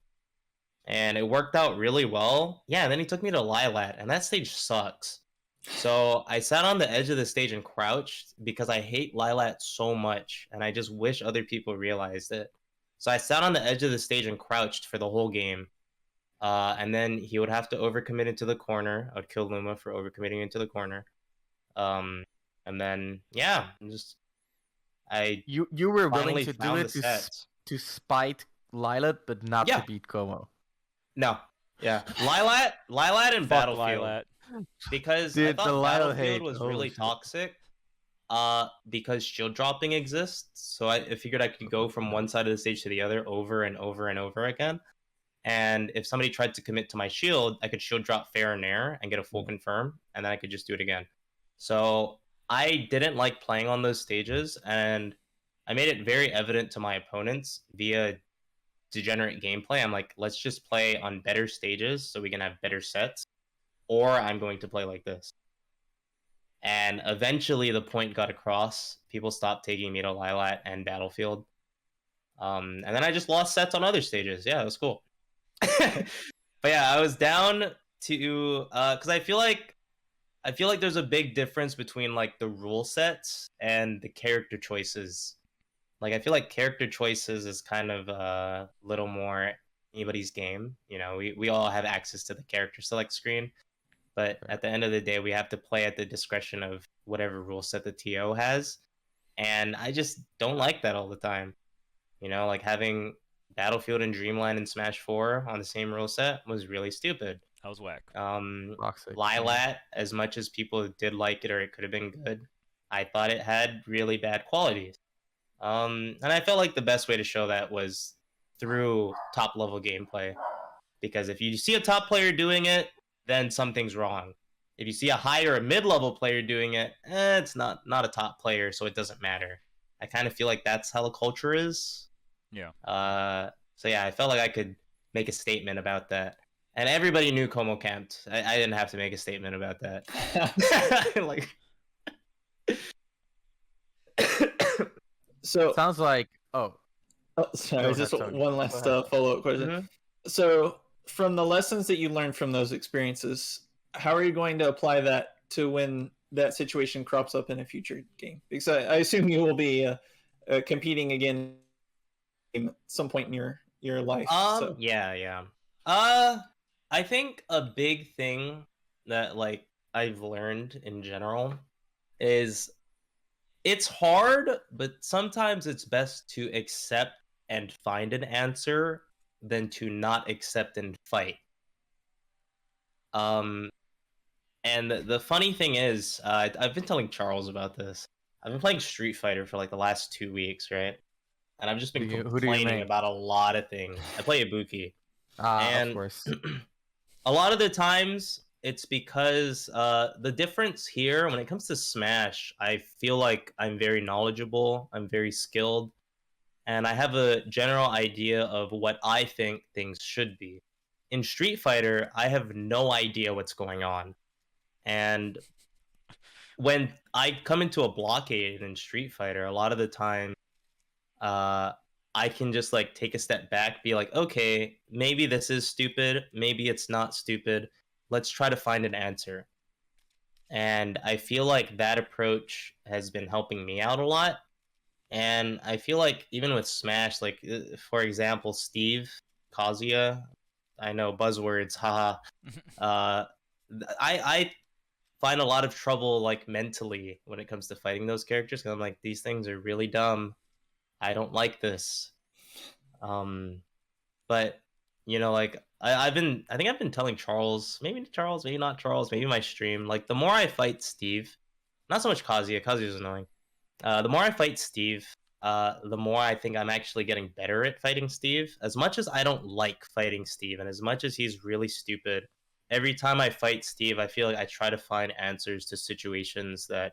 And it worked out really well. Yeah, and then he took me to Lilat, and that stage sucks. So I sat on the edge of the stage and crouched because I hate Lilat so much, and I just wish other people realized it. So I sat on the edge of the stage and crouched for the whole game. And then he would have to overcommit into the corner. I would kill Luma for overcommitting into the corner. And then yeah, just I You were willing finally to do found it the sets. to spite Lilat, but not Yeah. to beat Como. No, yeah, Lilat and Fuck Battlefield. Lilat. Because I Dude, the thought Lilat Battlefield hate, was holy really shit. toxic. Because shield dropping exists, so I figured I could go from one side of the stage to the other over and over and over again. And if somebody tried to commit to my shield, I could shield drop fair and air and get a full confirm, and then I could just do it again. So I didn't like playing on those stages, and I made it very evident to my opponents via degenerate gameplay. I'm like, let's just play on better stages so we can have better sets, or I'm going to play like this. And eventually the point got across. People stopped taking me to Lilat and Battlefield. And then I just lost sets on other stages. Yeah, it was cool. But yeah, I was down to because I feel like I feel like there's a big difference between like the rule sets and the character choices. Like I feel like character choices is kind of a little more anybody's game. You know, we all have access to the character select screen, but Sure. at the end of the day, we have to play at the discretion of whatever rule set the TO has. And I just don't like that all the time. You know, like having Battlefield and Dreamland and Smash 4 on the same rule set was really stupid. That was whack. Toxic. Lilat, as much as people did like it or it could have been good, I thought it had really bad qualities. And I felt like the best way to show that was through top level gameplay. Because if you see a top player doing it, then something's wrong. If you see a high or a mid level player doing it, it's not a top player, so it doesn't matter. I kind of feel like that's how the culture is. Yeah. So yeah, I felt like I could make a statement about that. And everybody knew Como camped. I didn't have to make a statement about that. Like So, Sounds like sorry, Go just ahead, Tony. one Go last ahead. follow-up question. Mhm. So, from the lessons that you learned from those experiences, how are you going to apply that to when that situation crops up in a future game? Because I assume you will be competing again at some point in your life. So. Yeah. I think a big thing that like I've learned in general is it's hard, but sometimes it's best to accept and find an answer than to not accept and fight. And the funny thing is, I've been telling Charles about this. I've been playing Street Fighter for like the last 2 weeks, right? And I've just been Who do you complaining main? about a lot of things. I play Ibuki, of and course. a lot of the times it's because the difference here when it comes to Smash, I feel like I'm very knowledgeable, I'm very skilled, and I have a general idea of what I think things should be. In Street Fighter, I have no idea what's going on. And when I come into a blockade in Street Fighter, a lot of the time, I can just like take a step back, be like, okay, maybe this is stupid, maybe it's not stupid. Let's try to find an answer. And I feel like that approach has been helping me out a lot. And I feel like even with Smash, like for example, Steve, Kazuya, I know buzzwords, haha. I find a lot of trouble like mentally when it comes to fighting those characters because I'm like, these things are really dumb. I don't like this. But you know, like I think I've been telling Charles, maybe not Charles, maybe my stream. Like the more I fight Steve, not so much Kazuya. Kazuya's annoying. The more I fight Steve, the more I think I'm actually getting better at fighting Steve. As much as I don't like fighting Steve, and as much as he's really stupid, every time I fight Steve, I feel like I try to find answers to situations that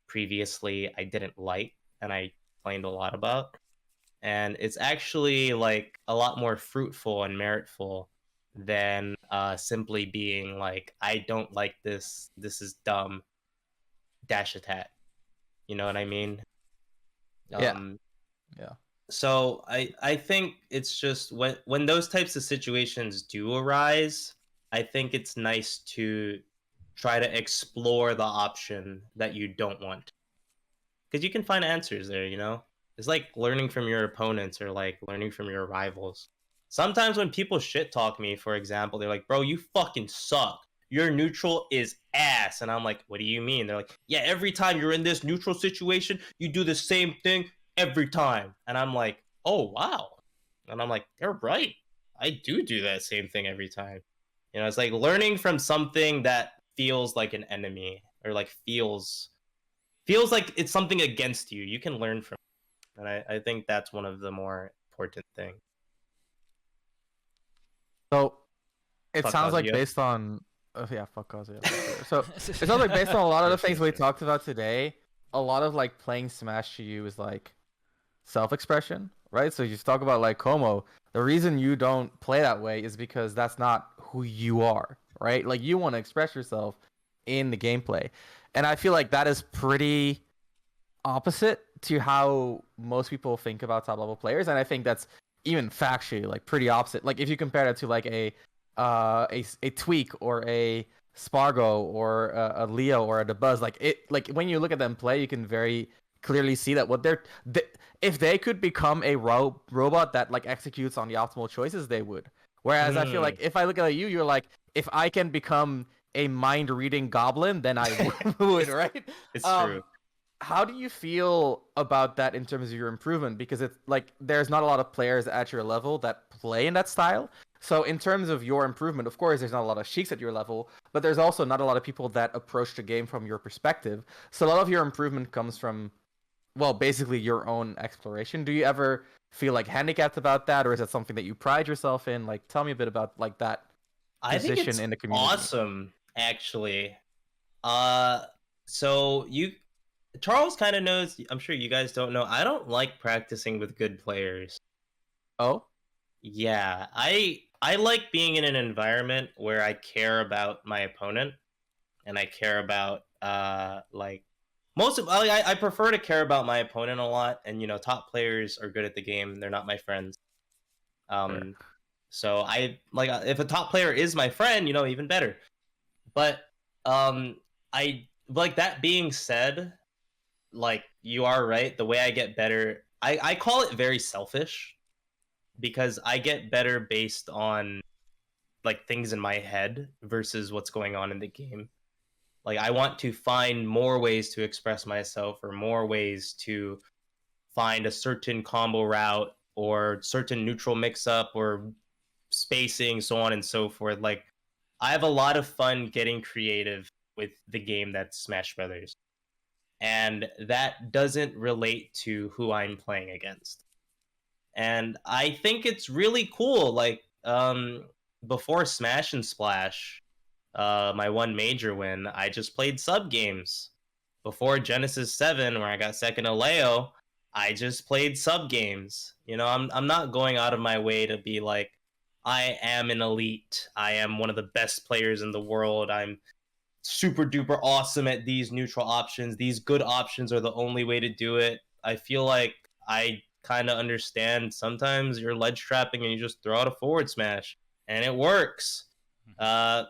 previously I didn't like and I complained a lot about. And it's actually like a lot more fruitful and meritful than simply being like, I don't like this, this is dumb, dash attack. You know what I mean? Yeah. Yeah. So I think it's just when those types of situations do arise, I think it's nice to try to explore the option that you don't want. Because you can find answers there, you know? It's like learning from your opponents or like learning from your rivals. Sometimes when people shit talk me, for example, they're like, bro, you fucking suck. Your neutral is ass. And I'm like, what do you mean? They're like, yeah, every time you're in this neutral situation, you do the same thing every time. And I'm like, oh, wow. And I'm like, you're right. I do that same thing every time. You know, it's like learning from something that feels like an enemy or like feels like it's something against you. You can learn from it. And I think that's one of the more important things. So it Fuck sounds like Kazuya. based on yeah, fuck Kazuya. So it sounds like based on a lot of the things we talked about today, a lot of like playing Smash to you is like self-expression, right? So you just talk about like Como. The reason you don't play that way is because that's not who you are, right? Like you want to express yourself in the gameplay. And I feel like that is pretty opposite to how most people think about top level players, and I think that's even factually like pretty opposite. Like if you compare that to like a tweak or a Spargo or a Leo or a DeBuzz, like when you look at them play, you can very clearly see that if they could become a robot that like executes on the optimal choices, they would. Whereas I feel like if I look at you, you're like, if I can become a mind reading goblin, then I would, right? It's true. How do you feel about that in terms of your improvement? Because it's like there's not a lot of players at your level that play in that style. So in terms of your improvement, of course, there's not a lot of Sheiks at your level, but there's also not a lot of people that approach the game from your perspective. So a lot of your improvement comes from, well, basically your own exploration. Do you ever feel like handicapped about that, or is that something that you pride yourself in? Like, tell me a bit about like that I think position it's in the community. awesome, actually. So Charles kind of knows. I'm sure you guys don't know. I don't like practicing with good players. Oh, Yeah, I like being in an environment where I care about my opponent and I care about like I prefer to care about my opponent a lot, and top players are good at the game. They're not my friends. fair. So I like if a top player is my friend, even better. But I like that being said, like you are right. The way I get better, I call it very selfish because I get better based on like things in my head versus what's going on in the game. Like I want to find more ways to express myself or more ways to find a certain combo route or certain neutral mix up or spacing, so on and so forth. Like I have a lot of fun getting creative with the game that's Smash Brothers. And that doesn't relate to who I'm playing against. And I think it's really cool. Like before Smash and Splash, my one major win, I just played sub games. Before Genesis 7, where I got second to Leo, I just played sub games. I'm not going out of my way to be like, I am an elite. I am one of the best players in the world. I'm super duper awesome at these neutral options. These good options are the only way to do it. I feel like I kind of understand sometimes you're ledge trapping and you just throw out a forward smash and it works. The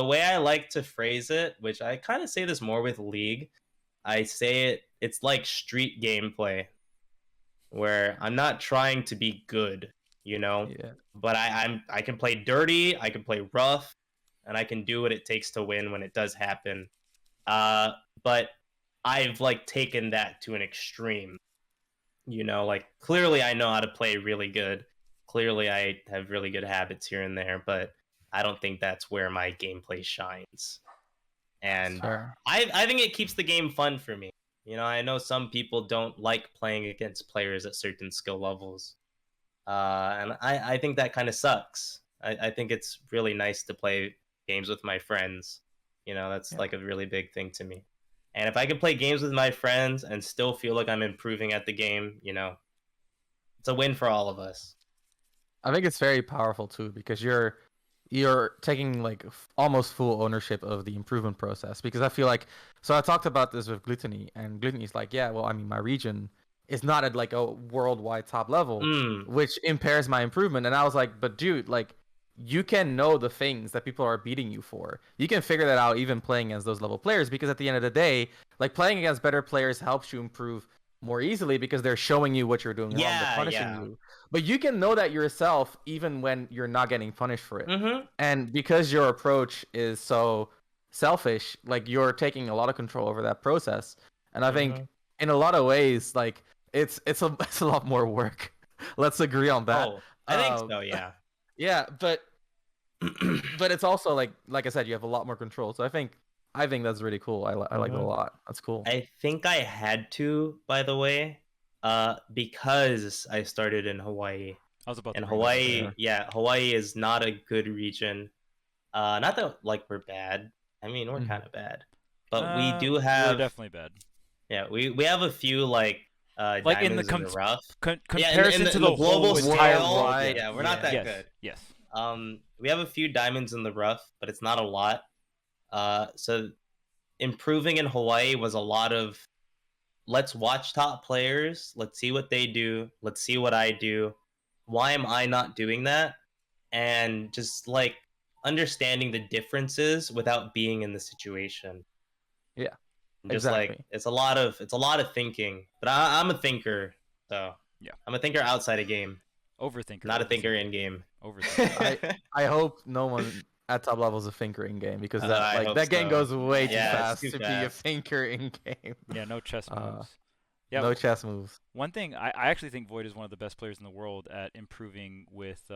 way I like to phrase it, which I kind of say this more with League, I say it's like street gameplay where I'm not trying to be good, Yeah. but I can play dirty, I can play rough, and I can do what it takes to win when it does happen. But I've like taken that to an extreme. Like clearly I know how to play really good. Clearly I have really good habits here and there, but I don't think that's where my gameplay shines. And Fair. I think it keeps the game fun for me. I know some people don't like playing against players at certain skill levels. And I think that kind of sucks. I think it's really nice to play games with my friends. That's like a really big thing to me. And if I can play games with my friends and still feel like I'm improving at the game, it's a win for all of us. I think it's very powerful too because you're taking like almost full ownership of the improvement process, because I feel like, so I talked about this with Gluttony, and Gluttony's like, yeah, well, I mean, my region is not at like a worldwide top level, which impairs my improvement. And I was like, but dude, like, you can know the things that people are beating you for. You can figure that out even playing against those level players, because at the end of the day, like, playing against better players helps you improve more easily because they're showing you what you're doing wrong, they're punishing you. But you can know that yourself even when you're not getting punished for it. And because your approach is so selfish, like, you're taking a lot of control over that process. And I think in a lot of ways, like, it's a lot more work. Let's agree on that. Oh, I think so, yeah. Yeah, but it's also like I said, you have a lot more control. So I think that's really cool. I like it a lot. That's cool. I think I had to, by the way, because I started in Hawaii. I was about to and bring that up, Hawaii, Hawaii is not a good region. Not that like we're bad. I mean, we're kind of bad, but we do have. We're definitely bad. Yeah, we have a few like in the, diamonds in the rough. Comparison to the global whole entire scale, world. yeah, we're not that yes, good. Yes. We have a few diamonds in the rough, but it's not a lot. So improving in Hawaii was a lot of let's watch top players, let's see what they do, let's see what I do. Why am I not doing that? And just like understanding the differences without being in the situation. Yeah, Just like exactly. it's a lot of thinking. But I'm a thinker, so Yeah. I'm a thinker outside a game, Overthinker. not a thinker overthinker. in game. Overthinker. I hope no one at top level is a thinker in game, because that I hope that game so. goes way too Yeah, it's fast too to be a fast. thinker in game. Yeah, no chess Uh, moves. Yeah, no chess moves. one thing I actually think VoiD is one of the best players in the world at improving with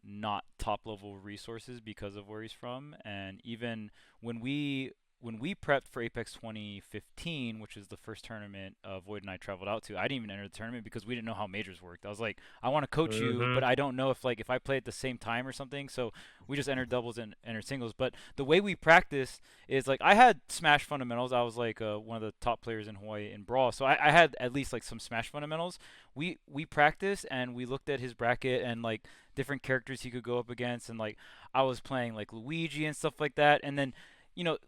not top level resources because of where he's from. And even when we prepped for Apex 2015, which is the first tournament VoiD and I traveled out to, I didn't even enter the tournament because we didn't know how majors worked. I was like, I want to coach you, but I don't know if I play at the same time or something. So we just entered doubles and entered singles. But the way we practice is like I had Smash fundamentals. I was like one of the top players in Hawaii in Brawl, so I had at least like some Smash fundamentals. We practiced and we looked at his bracket and like different characters he could go up against, and like I was playing like Luigi and stuff like that, and then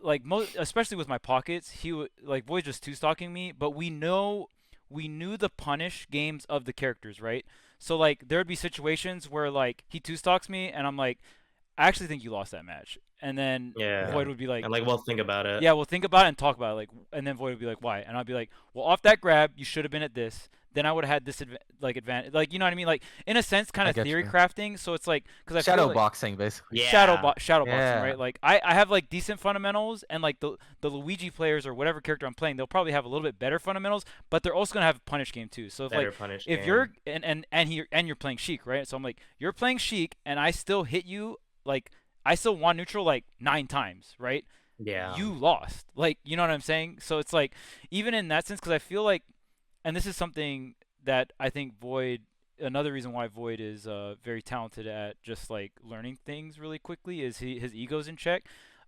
like especially with my pockets, he would like VoiD just two stalking me, but we knew the punish games of the characters, right? So like there'd be situations where like he two stalks me and I'm like, I actually think you lost that match. And then Yeah. VoiD would be like, And like, well, think about it. yeah, we'll think about it and talk about it. Like, and then VoiD would be like, why? And I'd be like, well, off that grab, you should have been at this. Then I would have had this advantage. Like, you know what I mean? Like, in a sense, kind I of get theory you. crafting. So it's like, because I Shadow feel like boxing, basically. Yeah. shadow boxing, Yeah. right? Like, I have like decent fundamentals, and like the Luigi players or whatever character I'm playing, they'll probably have a little bit better fundamentals, but they're also gonna have a punish game too. So if Better like punish if game. you're and you're playing Sheik, right? So I'm like, you're playing Sheik, and I still hit you, like I still won neutral like 9 times, right? Yeah. You lost. Like, you know what I'm saying? So it's like, even in that sense, because I feel like, and this is something that I think VoiD, another reason why VoiD is very talented at just like learning things really quickly is his ego's in check.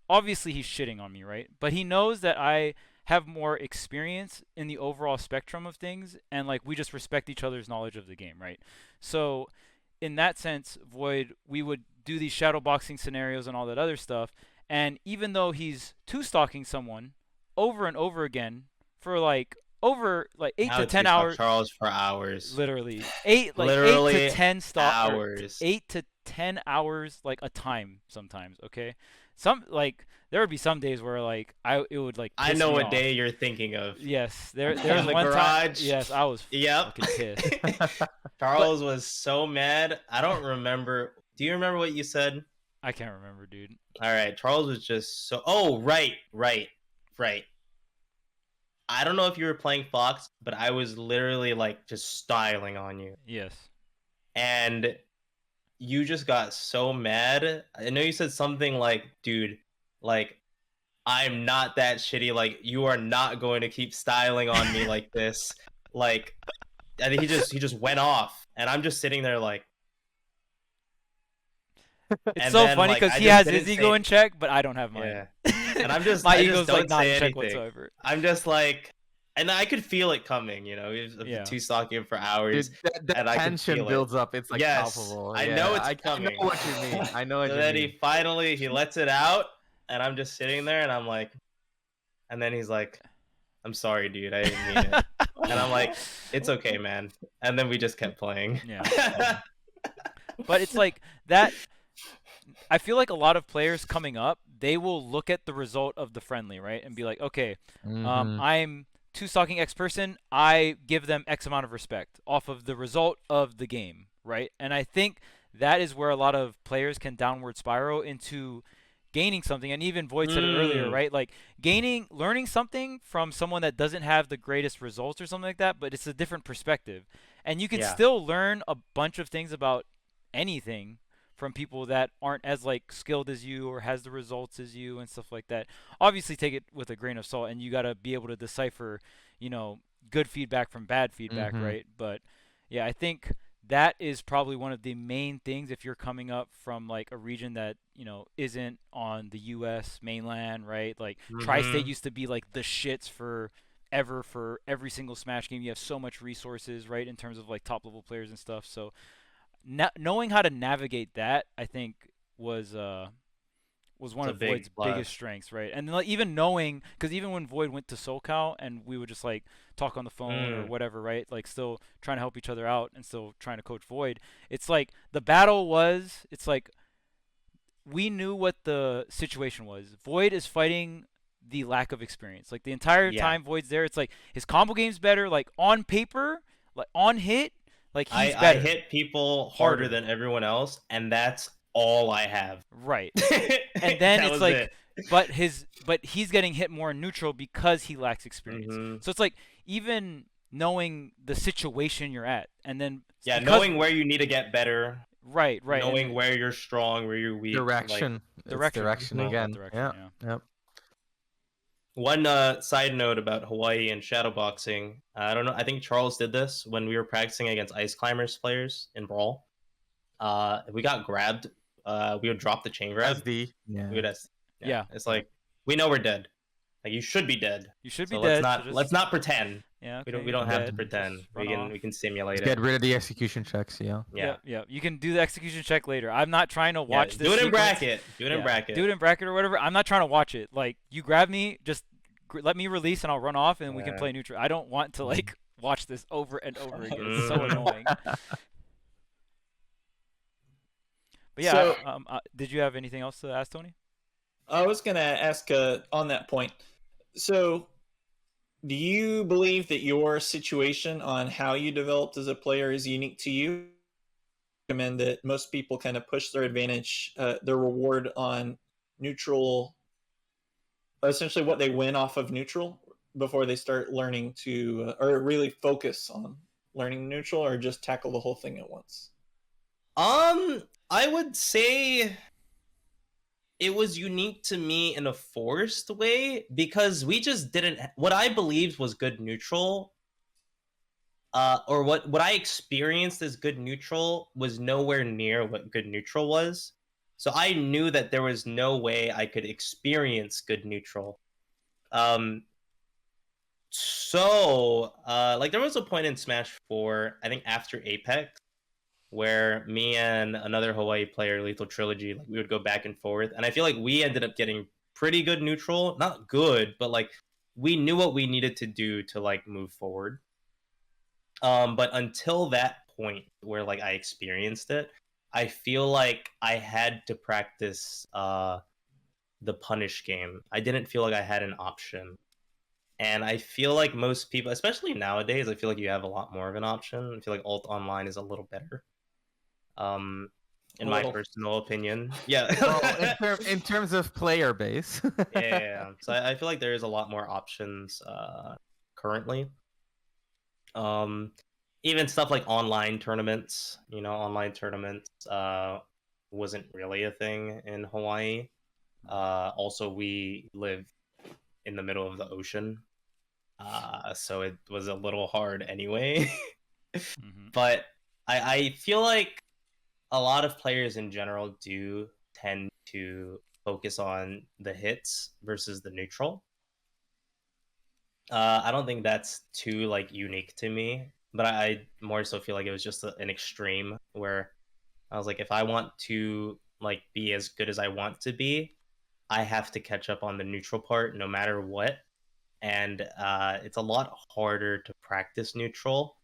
Obviously, he's shitting on me, right? But he knows that I have more experience in the overall spectrum of things, and like we just respect each other's knowledge of the game, right? So, in that sense, VoiD, we would do these shadow boxing scenarios and all that other stuff. And even though he's two stalking someone over and over again for like over like 8 How to 10 stalk hours, Charles for hours. literally 8 Literally 8 to 10 hours. 8 to 10 hours like a time sometimes. Okay, some like there would be some days where like it would like I piss know me what off. day you're thinking of. Yes, there In was the one time. garage. Yes, I was Yep. fucking pissed. Charles was so mad. I don't remember. Do you remember what you said? I can't remember, dude. All right, Charles was just so. Oh, right. I don't know if you were playing Fox, but I was literally like just styling on you, Yes. and you just got so mad. I know you said something like, "Dude, like I'm not that shitty. Like you are not going to keep styling on me like this." Like, and he just went off, and I'm just sitting there like. It's And so then, funny like, because I he just has didn't his ego say- in check, but I don't have mine. Yeah. And I'm just my I ego's just like don't not say in check anything. whatsoever. I'm just like, and I could feel it coming, you know, Yeah. two stalking him for hours. Dude, that and I can tension feel it. builds up. It's like Yes, palpable. I Yeah, know it's I coming. know what you mean. I know what So you then mean. he finally lets it out, and I'm just sitting there, and I'm like, and then he's like, "I'm sorry, dude, I didn't mean it." And I'm like, "It's okay, man." And then we just kept playing. Yeah. But it's like that. I feel like a lot of players coming up, they will look at the result of the friendly, right, and be like, okay, Mhm. I'm two stalking X person. I give them X amount of respect off of the result of the game, right? And I think that is where a lot of players can downward spiral into gaining something. And even VoiD said it earlier, right? Like learning something from someone that doesn't have the greatest results or something like that, but it's a different perspective. And you can Yeah. still learn a bunch of things about anything from people that aren't as like skilled as you or has the results as you and stuff like that. Obviously take it with a grain of salt, and you got to be able to decipher, good feedback from bad feedback, Mhm. right? But yeah, I think that is probably one of the main things if you're coming up from like a region that, isn't on the US mainland, right? Like Tri-State Mhm. used to be like the shits for every single Smash game. You have so much resources, right, in terms of like top level players and stuff. So knowing how to navigate that, I think, was one It's a of big VoiD's plus. biggest strengths, right? And like, even knowing, because even when VoiD went to SoCal and we would just like talk on the phone or whatever, right? Like still trying to help each other out and still trying to coach VoiD. It's like the battle was, it's like we knew what the situation was. VoiD is fighting the lack of experience. Like the entire Yeah. time VoiD's there, it's like his combo game's better. Like on paper, like on hit, like he's I better. hit people harder than everyone else, and that's all I have. Right. And then That it's was like, it. but he's getting hit more in neutral because he lacks experience. Mhm. So it's like even knowing the situation you're at, and then Yeah, because- knowing where you need to get better, right, knowing and where you're strong, where you're weak. Direction. It's direction All about again. direction, Yeah. Yep. One side note about Hawaii and shadowboxing. I don't know. I think Charles did this when we were practicing against Ice Climbers players in Brawl. If we got grabbed, we would drop the chain grab. SD. Yeah. We would Yeah. It's like we know we're dead. Like you should be dead. You should So be dead. let's not pretend. Yeah. We okay, don't have to dead, pretend. just We run can off. we can simulate Get it. rid of the execution checks. Yeah. Yeah. Yeah. You can do the execution check later. I'm not trying to Yeah, watch this. do it in sequence. bracket. Do it in Yeah, bracket. Do it in bracket or whatever. I'm not trying to watch it. Like you grab me, just let me release and I'll run off and we can Yeah. play neutral. I don't want to like watch this over and over again. It's so Mhm. annoying. But yeah, So- did you have anything else to ask, Tony? I was going to ask on that point. So, do you believe that your situation on how you developed as a player is unique to you? I recommend that most people kind of push their advantage, their reward on neutral, essentially what they win off of neutral before they start learning to, or really focus on learning neutral, or just tackle the whole thing at once. I would say it was unique to me in a forced way because we just didn't. What I believed was good neutral, or what I experienced as good neutral was nowhere near what good neutral was. So I knew that there was no way I could experience good neutral. Like there was a point in Smash 4, I think after Apex, where me and another Hawaii player, Lethal Trilogy, like we would go back and forth, and I feel like we ended up getting pretty good neutral. Not good, but like we knew what we needed to do to like move forward. But until that point where like I experienced it, I feel like I had to practice the punish game. I didn't feel like I had an option. And I feel like most people, especially nowadays, I feel like you have a lot more of an option. I feel like Alt Online is a little better. In my personal opinion. Yeah. Well, in terms of player base. Yeah. So I feel like there is a lot more options currently. Even stuff like online tournaments, online tournaments wasn't really a thing in Hawaii. Also, we live in the middle of the ocean, so it was a little hard anyway. Mm-hmm. But I feel like a lot of players in general do tend to focus on the hits versus the neutral. I don't think that's too like unique to me, but I more so feel like it was just an extreme where I was like, if I want to like be as good as I want to be, I have to catch up on the neutral part no matter what. And it's a lot harder to practice neutral.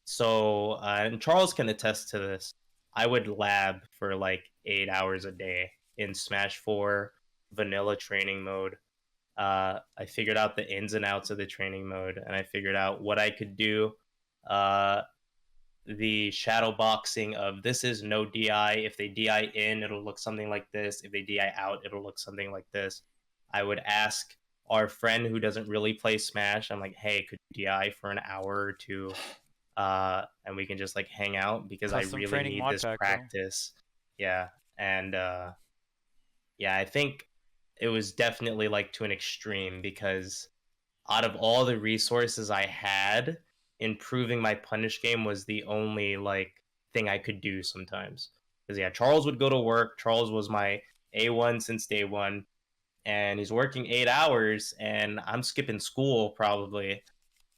So, and Charles can attest to this, I would lab for like 8 hours a day in Smash 4 vanilla training mode. I figured out the ins and outs of the training mode, and I figured out what I could do. The shadow boxing of this is no DI. If they DI in, it'll look something like this. If they DI out, it'll look something like this. I would ask our friend who doesn't really play Smash, I'm like, hey, could you DI for an hour or two? And we can just like hang out because Custom I really training need mod this pack, bro. practice. Yeah. And yeah, I think it was definitely like to an extreme because out of all the resources I had, improving my punish game was the only like thing I could do sometimes. Because yeah, Charles would go to work. Charles was my A1 since day one, and he's working 8 hours, and I'm skipping school probably.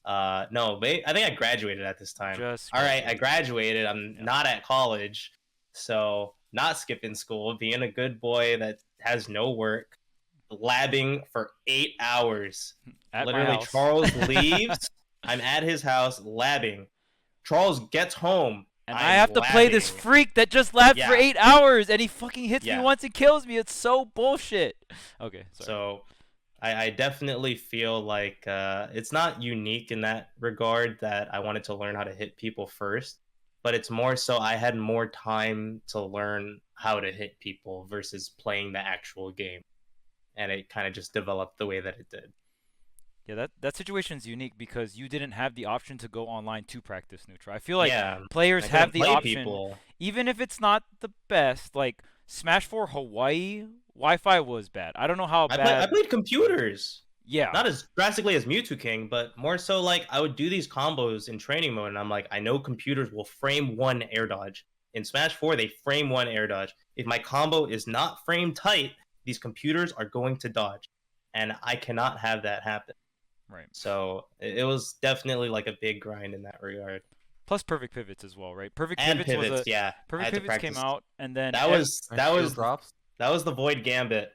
No, but I think I graduated at this time. All right, I graduated. I'm not at college, so not skipping school, being a good boy that has no work, labbing for 8 hours. At Literally, my house. Charles leaves. I'm at his house labbing. Charles gets home, And I'm I have to play this labbing. freak that just labbed for Yeah. 8 hours, and he fucking hits me Yeah. once and kills me. It's so bullshit. Okay, sorry. So I definitely feel like it's not unique in that regard that I wanted to learn how to hit people first, but it's more so I had more time to learn how to hit people versus playing the actual game. And it kind of just developed the way that it did. Yeah, that situation's unique because you didn't have the option to go online to practice neutral. I feel like Yeah, players I have couldn't the play option, people. even if it's not the best. Like Smash 4 Hawaii Wi-Fi was bad. I don't know how I bad. played computers. Yeah, Not as drastically as Mewtwo King, but more so like I would do these combos in training mode, and I'm like, I know computers will frame one air dodge. In Smash 4, they frame one air dodge. If my combo is not frame tight, these computers are going to dodge. And I cannot have that happen. right. So it was definitely like a big grind in that regard. Plus perfect pivots as well, right? Perfect And pivots was pivots, a yeah. I perfect had to pivots came practice. out, and then That was And that shield was drops. that was the VoiD Gambit.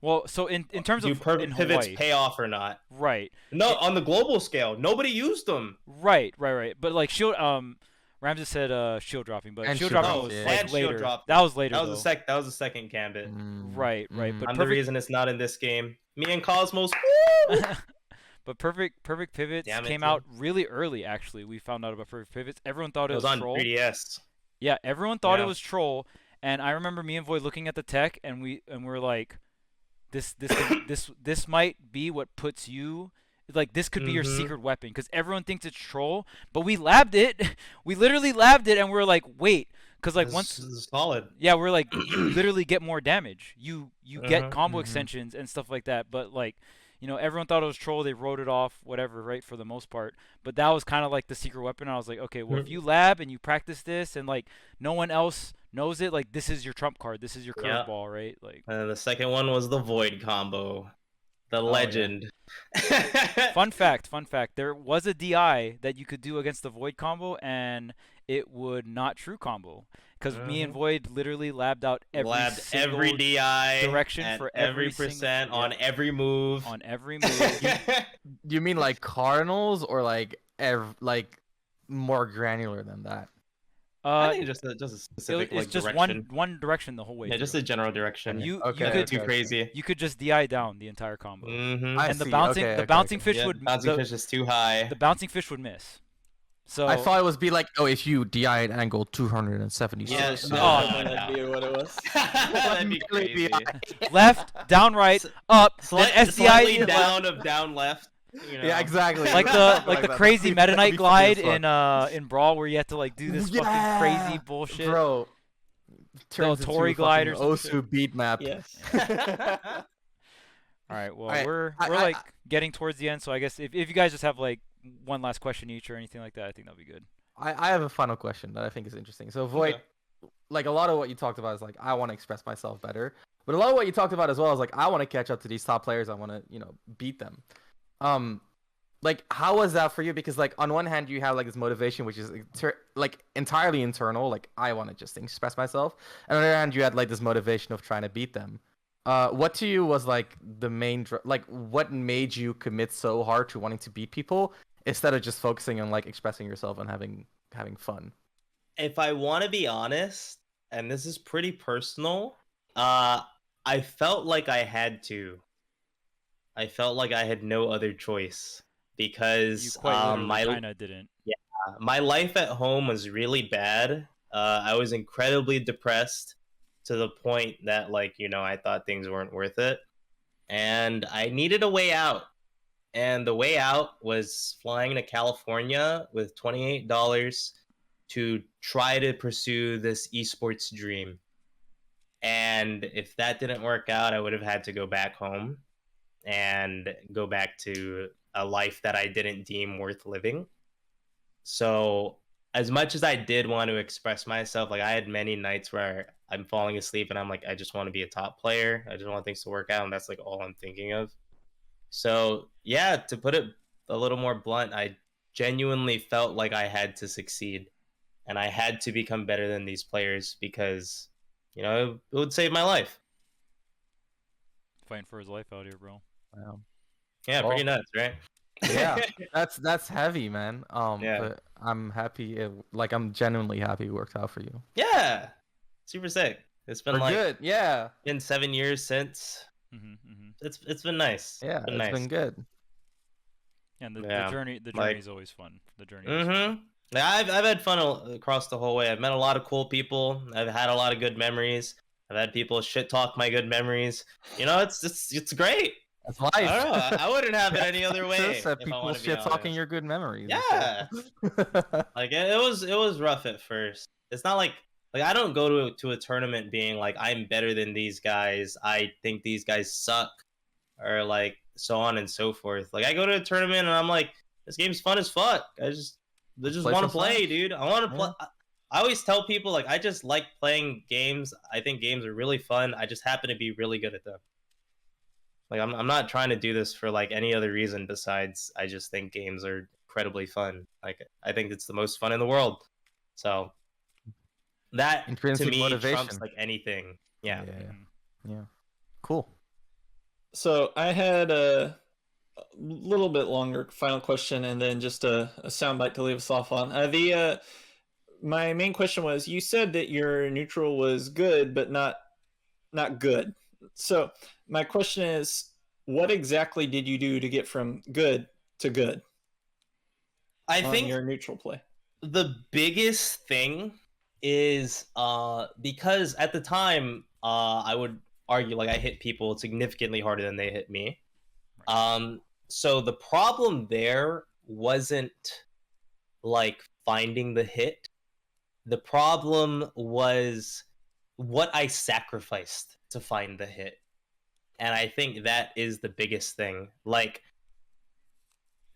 well. So in terms Do of perfect in pivots Hawaii, pay off or not? right, No, It- on the global scale, nobody used them. right. But like shield, Ramses said shield dropping, but And shield shield dropping drops, was yeah. like And shield later. drop. That was later That was though. That was the second Gambit. Right. But I'm the perfect. reason it's not in this game. Me and Cosmos. Woo! But perfect pivots Damn it, came dude. out really early. Actually, we found out about perfect pivots. Everyone thought It it was was on troll. 3DS. Yeah, everyone thought it Yeah. was troll, and I remember me and VoiD looking at the tech, and we were like, this might be what puts you. Like this could be your Mhm. secret weapon because everyone thinks it's troll, but we labbed it. We literally labbed it, and we are like, wait, because like This is solid. yeah, we're like, you literally get more damage. You get Mhm, combo mhm. extensions and stuff like that. But like, everyone thought it was troll. They wrote it off, whatever, right, for the most part. But that was kind of like the secret weapon. I was like, okay, well, if you lab and you practice this, and like no one else knows it, like this is your trump card. This is your Yeah. curveball, right? Like, And then the second one was the VoiD combo. The yeah. legend. fun fact. There was a DI that you could do against the VoiD combo, and it would not true combo. Because me and VoiD literally labbed out every Labbed single every DI direction at for every every percent single, on every move. on every move. Do you mean like cardinals or like like more granular than that? I think just a It's specific like just direction. one direction the whole way. Yeah, just through. a general direction. You Okay, could Too crazy. you could just DI down the entire combo, Mm-hmm. I and the see, bouncing okay, the okay, bouncing okay. fish Yeah, would bouncing the, fish is too high. the bouncing fish would miss. So I thought it was be like, oh, if you DI at angle 270. Yeah, so no, that'd be what it was. That'd be Literally crazy. left, down, right, up, then SDI Slightly to the down of down left. Yeah, exactly. like the Like the that. crazy Meta That'd Knight be glide funny as fuck. in Brawl where you have to like do this fucking crazy bullshit. Bro. Turns into Tory a glide or fucking some Osu beat map. Yes. All right, well Alright, we're I- like getting towards the end, so I guess if you guys just have like one last question each or anything like that, I think that'll be good. I have a final question that I think is interesting. So Void, Okay. like a lot of what you talked about is like I want to express myself better, but a lot of what you talked about as well is like I want to catch up to these top players. I want to beat them. Like how was that for you? Because like on one hand you have like this motivation which is like entirely internal, like I want to just express myself, and on the other hand you had like this motivation of trying to beat them. What to you was like the main like what made you commit so hard to wanting to beat people instead of just focusing on like expressing yourself and having fun? If I want to be honest, and this is pretty personal, I felt like I had to. I felt like I had no other choice You because quite literally kinda didn't. my life at home was really bad. I was incredibly depressed to the point that I thought things weren't worth it, and I needed a way out. And the way out was flying to California with $28 to try to pursue this esports dream. And if that didn't work out, I would have had to go back home and go back to a life that I didn't deem worth living. So, as much as I did want to express myself, like I had many nights where I'm falling asleep and I'm like, I just want to be a top player. I just want things to work out, and that's like all I'm thinking of. So, yeah, to put it a little more blunt, I genuinely felt like I had to succeed and I had to become better than these players because, it would save my life. Fighting for his life out here, bro. Wow. Yeah, Well, pretty nuts, right? Yeah, that's heavy, man. Yeah. But I'm happy. Like I'm genuinely happy it worked out for you. Yeah, super sick. It's been For like good, yeah, been 7 years since. It's been nice. yeah. It's been It's nice. been good. And Yeah, the journey like is always fun. The journey is fun. mm-hmm. Yeah, I've had fun across the whole way. I've met a lot of cool people. I've had a lot of good memories. I've had people shit talk my good memories. You know, it's great. That's I life. don't know. I wouldn't have it That's any other Texas, way if I people want to be shit talking honest. your good memories. Yeah, like it was rough at first. It's not like I don't go to a tournament being like I'm better than these guys. I think these guys suck or like so on and so forth. Like I go to a tournament and I'm like this game's fun as fuck. I just Play want some to play, Smash. dude. I want to play. Yeah. I always tell people like I just like playing games. I think games are really fun. I just happen to be really good at them. Like I'm not trying to do this for like any other reason besides I just think games are incredibly fun. Like I think it's the most fun in the world. So that to Intrinsic me trumps motivation. like anything. Yeah. Yeah. Cool. So I had little bit longer final question and then just a soundbite to leave us off on. My main question was you said that your neutral was good but not good. So my question is what exactly did you do to get from good to good I on think your neutral play? the biggest thing is because at the time I would argue like I hit people significantly harder than they hit me. Um so the problem there wasn't like finding the hit. The problem was what I sacrificed to find the hit. And I think that is the biggest thing. Like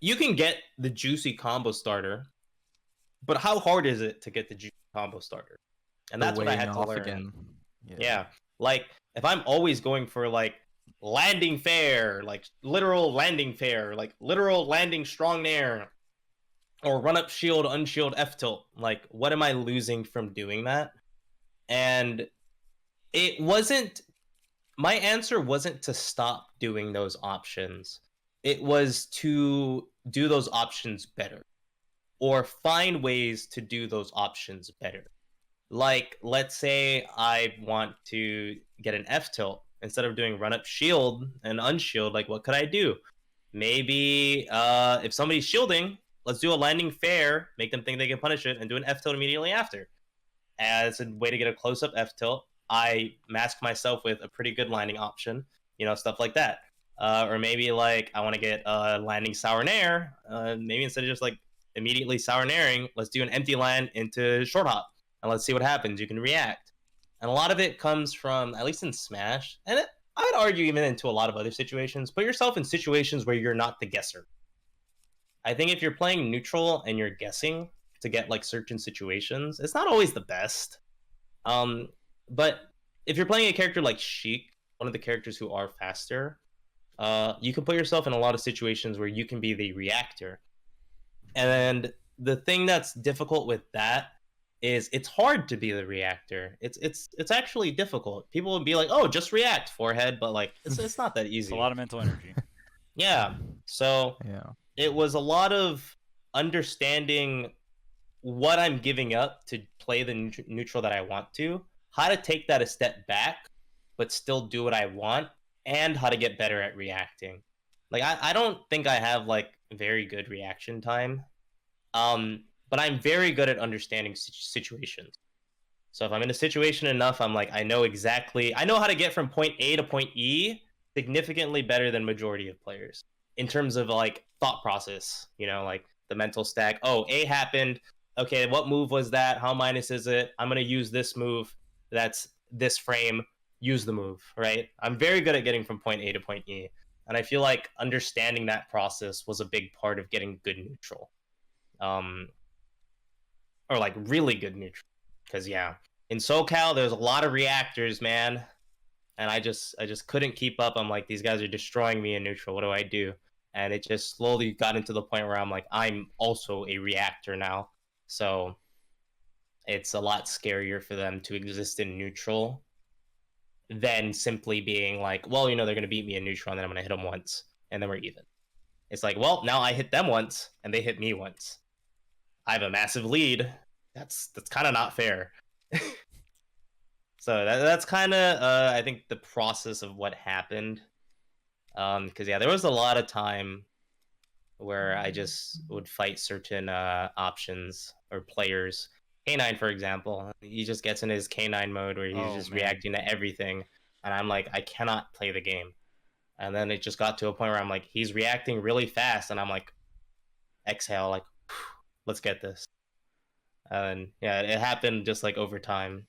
you can get the juicy combo starter, but how hard is it to get the juicy combo starter? And The that's what I weighing had to off learn. again. Yeah. Like if I'm always going for like landing fair, like literal landing fair, like literal landing strong nair, or run up shield, unshield F tilt, like what am I losing from doing that? And it wasn't my answer wasn't to stop doing those options. It was to do those options better or find ways to do those options better. Like, let's say I want to get an F tilt. Instead of doing run up shield and unshield, like what could I do? Maybe if somebody's shielding, let's do a landing fair, make them think they can punish it, and do an F tilt immediately after. As a way to get a close up F tilt, I mask myself with a pretty good landing option, stuff like that. Or maybe like I want to get landing sour nair. Maybe instead of just like immediately sour nairing, let's do an empty land into short hop and let's see what happens. You can react. And a lot of it comes from, at least in Smash, and I'd argue even into a lot of other situations, put yourself in situations where you're not the guesser. I think if you're playing neutral and you're guessing to get like certain situations, it's not always the best. But if you're playing a character like Sheik, one of the characters who are faster, you can put yourself in a lot of situations where you can be the reactor. And the thing that's difficult with that is it's hard to be the reactor. It's actually difficult. People would be like, "Oh, just react, forehead," but like it's not that easy. It's a lot of mental energy. Yeah. So Yeah. it was a lot of understanding what I'm giving up to play the neutral that I want to, how to take that a step back, but still do what I want, and how to get better at reacting. Like I don't think I have like very good reaction time, but I'm very good at understanding situations. So if I'm in a situation enough, I'm like I know how to get from point A to point E significantly better than majority of players in terms of like thought process. Like the mental stack. Oh, A happened. Okay, what move was that? How minus is it? I'm going to use this move. That's this frame. Use the move, right? I'm very good at getting from point A to point E. And I feel like understanding that process was a big part of getting good neutral. Or like really good neutral. Because, yeah, in SoCal, there's a lot of reactors, man. And I just couldn't keep up. I'm like, these guys are destroying me in neutral. What do I do? And it just slowly got into the point where I'm like, I'm also a reactor now. So it's a lot scarier for them to exist in neutral than simply being like, well, they're going to beat me in neutral and then I'm going to hit them once and then we're even. It's like, well, now I hit them once and they hit me once. I have a massive lead. That's kind of not fair. So that's kind of I think the process of what happened. Because yeah, there was a lot of time where I just would fight certain options or players. K9, for example, he just gets in his K9 mode where he's Oh, just man. reacting to everything, and I'm like, I cannot play the game. And then it just got to a point where I'm like, he's reacting really fast, and I'm like, exhale, like, let's get this. And yeah, it happened just like over time.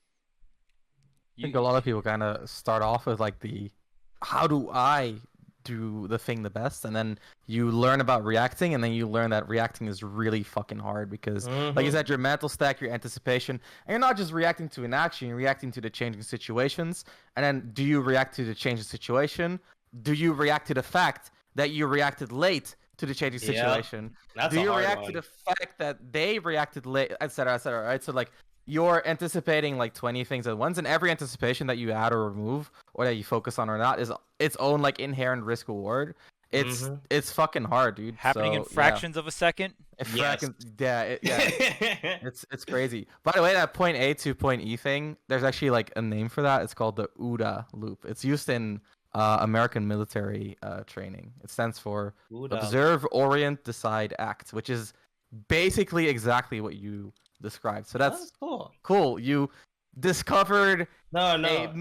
I think a lot of people kind of start off with like how do I do the thing the best, and then you learn about reacting, and then you learn that reacting is really fucking hard because, like you said, your mental stack, your anticipation, and you're not just reacting to an action, you're reacting to the changing situations. And then, do you react to the changing situation? Do you react to the fact that you reacted late to the changing situation? That's Do a you hard react one. to the fact that they reacted late, etc., etc., right? So like you're anticipating like 20 things at once, and every anticipation that you add or remove or that you focus on or not is its own like inherent risk reward. It's fucking hard, dude. Happening in So, fractions of a second. Yes. It's crazy. By the way, that point A to point E thing, there's actually like a name for that. It's called the OODA loop. It's used in American military training. It stands for Observe, Orient, Decide, Act, which is basically exactly what you described. So that's cool. You discovered a No.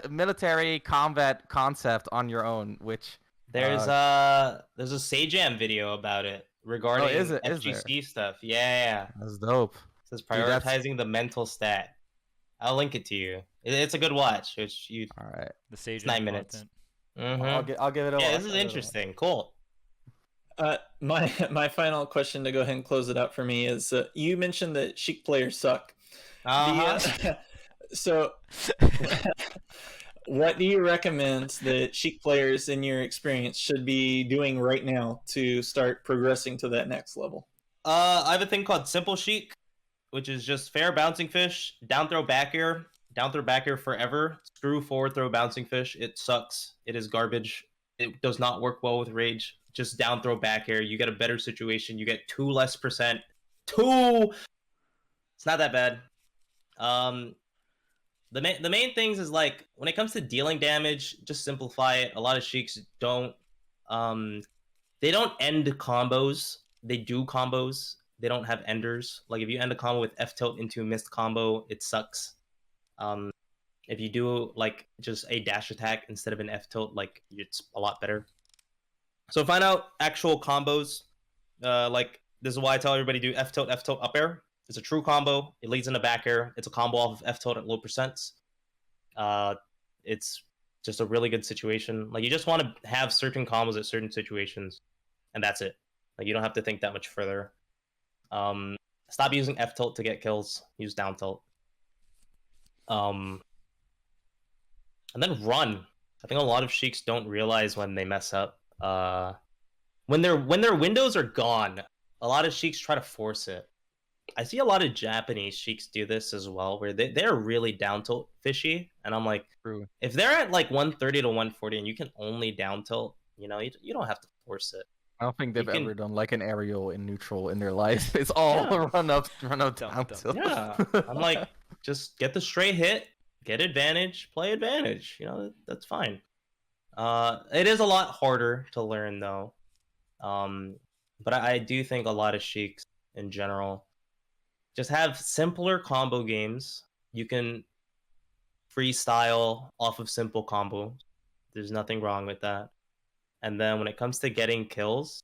military combat concept on your own, which There's a Sajam video about it regarding FGC stuff. Yeah. That's dope. It says prioritizing the mental stat. I'll link it to you. It's a good watch. All right. The Sage 9 minutes. I'll give it a watch. Yeah, this is interesting. Cool. My final question to go ahead and close it out for me is you mentioned that Sheik players suck. So what do you recommend that Sheik players in your experience should be doing right now to start progressing to that next level? I have a thing called Simple Sheik, which is just fair bouncing fish, down throw back air forever, screw forward throw bouncing fish. It sucks. It is garbage. It does not work well with rage. Just down throw back air. You get a better situation. You get 2 less %. 2. It's not that bad. The main things is like when it comes to dealing damage, just simplify it. A lot of Sheiks don't they don't end combos. They do combos. They don't have enders. Like if you end a combo with F tilt into a missed combo, it sucks. If you do like just a dash attack instead of an F tilt, like it's a lot better. So find out actual combos. Like this is why I tell everybody do F tilt up air. It's a true combo. It leads into back air. It's a combo off of F tilt at low percents. It's just a really good situation. Like you just want to have certain combos at certain situations, and that's it. Like you don't have to think that much further. Stop using F tilt to get kills. Use down tilt. And then run. I think a lot of Sheiks don't realize when they mess up. When their windows are gone, a lot of Sheiks try to force it. I see a lot of Japanese Sheiks do this as well, where they're really down tilt fishy, and I'm like, if they're at like 130 to 140 and you can only down tilt, you don't have to force it. I don't think they've ever done like an aerial in neutral in their life. It's all run up down tilt. Yeah, I'm like, just get the straight hit, get advantage, play advantage. That's fine. It is a lot harder to learn though, but I do think a lot of Sheiks in general just have simpler combo games. You can freestyle off of simple combos. There's nothing wrong with that. And then when it comes to getting kills,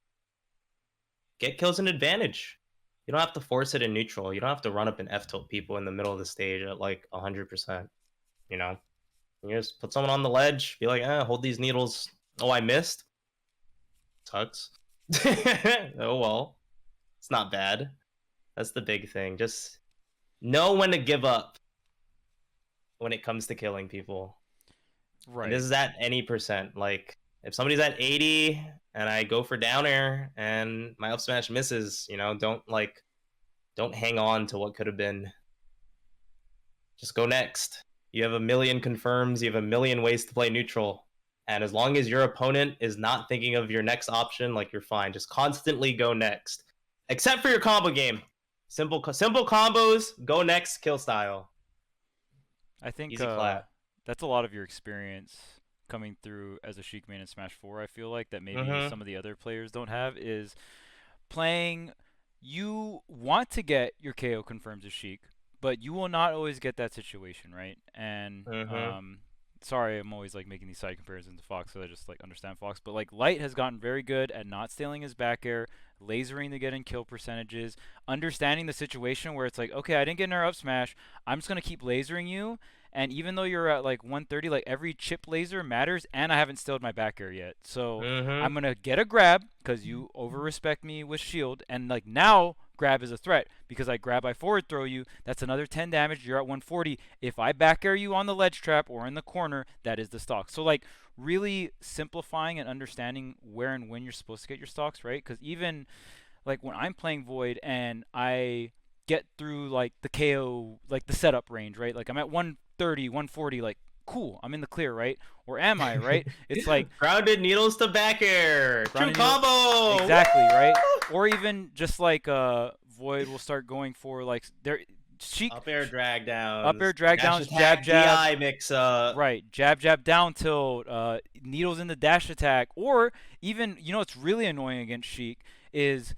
get kills in advantage. You don't have to force it in neutral. You don't have to run up and F tilt people in the middle of the stage at like 100%. You just put someone on the ledge, be like, hold these needles. Oh, I missed. Sucks. Oh well. It's not bad. That's the big thing. Just know when to give up when it comes to killing people. Right. And this is at any percent. Like, if somebody's at 80 and I go for down air and my up smash misses, don't hang on to what could have been. Just go next. You have a million confirms. You have a million ways to play neutral. And as long as your opponent is not thinking of your next option, like, you're fine. Just constantly go next. Except for your combo game. Simple combos. Go next. Kill style. I think Easy clap. that's a lot of your experience coming through as a Sheik main in Smash 4. I feel like that maybe Mhm. some of the other players don't have is playing. You want to get your KO confirms as Sheik, but you will not always get that situation, right? And Mhm. sorry, I'm always like making these side comparisons to Fox, so I just like understand Fox. But like Light has gotten very good at not stealing his back air, lasering to get in kill percentages, understanding the situation where it's like, okay, I didn't get in our up smash, I'm just gonna keep lasering you. And even though you're at like 130, like every chip laser matters, and I haven't stealed my back air yet. So I'm Mhm. gonna get a grab because you over respect me with shield, and like now grab is a threat because I grab, I forward throw you. That's another 10 damage. You're at 140. If I back air you on the ledge trap or in the corner, that is the stock. So like really simplifying and understanding where and when you're supposed to get your stocks, right? Because even like when I'm playing VoiD and I get through like the KO, like the setup range, right? Like I'm at 130, 140, like cool, I'm in the clear, right? Or am I, right? It's like Grounded needles to back air. True grounding needle. combo. Exactly, right? Woo! Or even just like VoiD will start going for like there Sheik Up air drag downs. up air drag Dash downs, jab attack. jab. DI mix up. Right, jab jab down tilt, needles in the dash attack, or even what's really annoying against Sheik is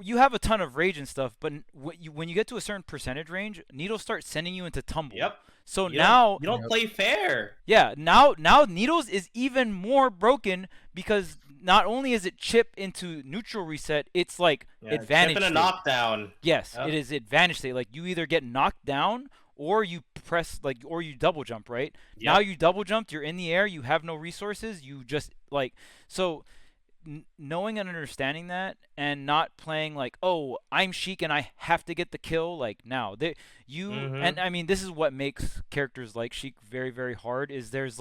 you have a ton of rage and stuff, but when you get to a certain percentage range, needles start sending you into tumble. Yep. So You now don't play fair. yeah, now needles is even more broken because not only is it chip into neutral reset, it's like Yeah, advantage chip and a state. knockdown. Yes, Yep. it is advantage state. Like you either get knocked down or you press like or you double jump, right? Now Yep. you double jumped, you're in the air, you have no resources, you just like so knowing and understanding that and not playing like, oh, I'm Sheik and I have to get the kill. Like now, and Mhm. I mean, this is what makes characters like Sheik very, very hard. Is there's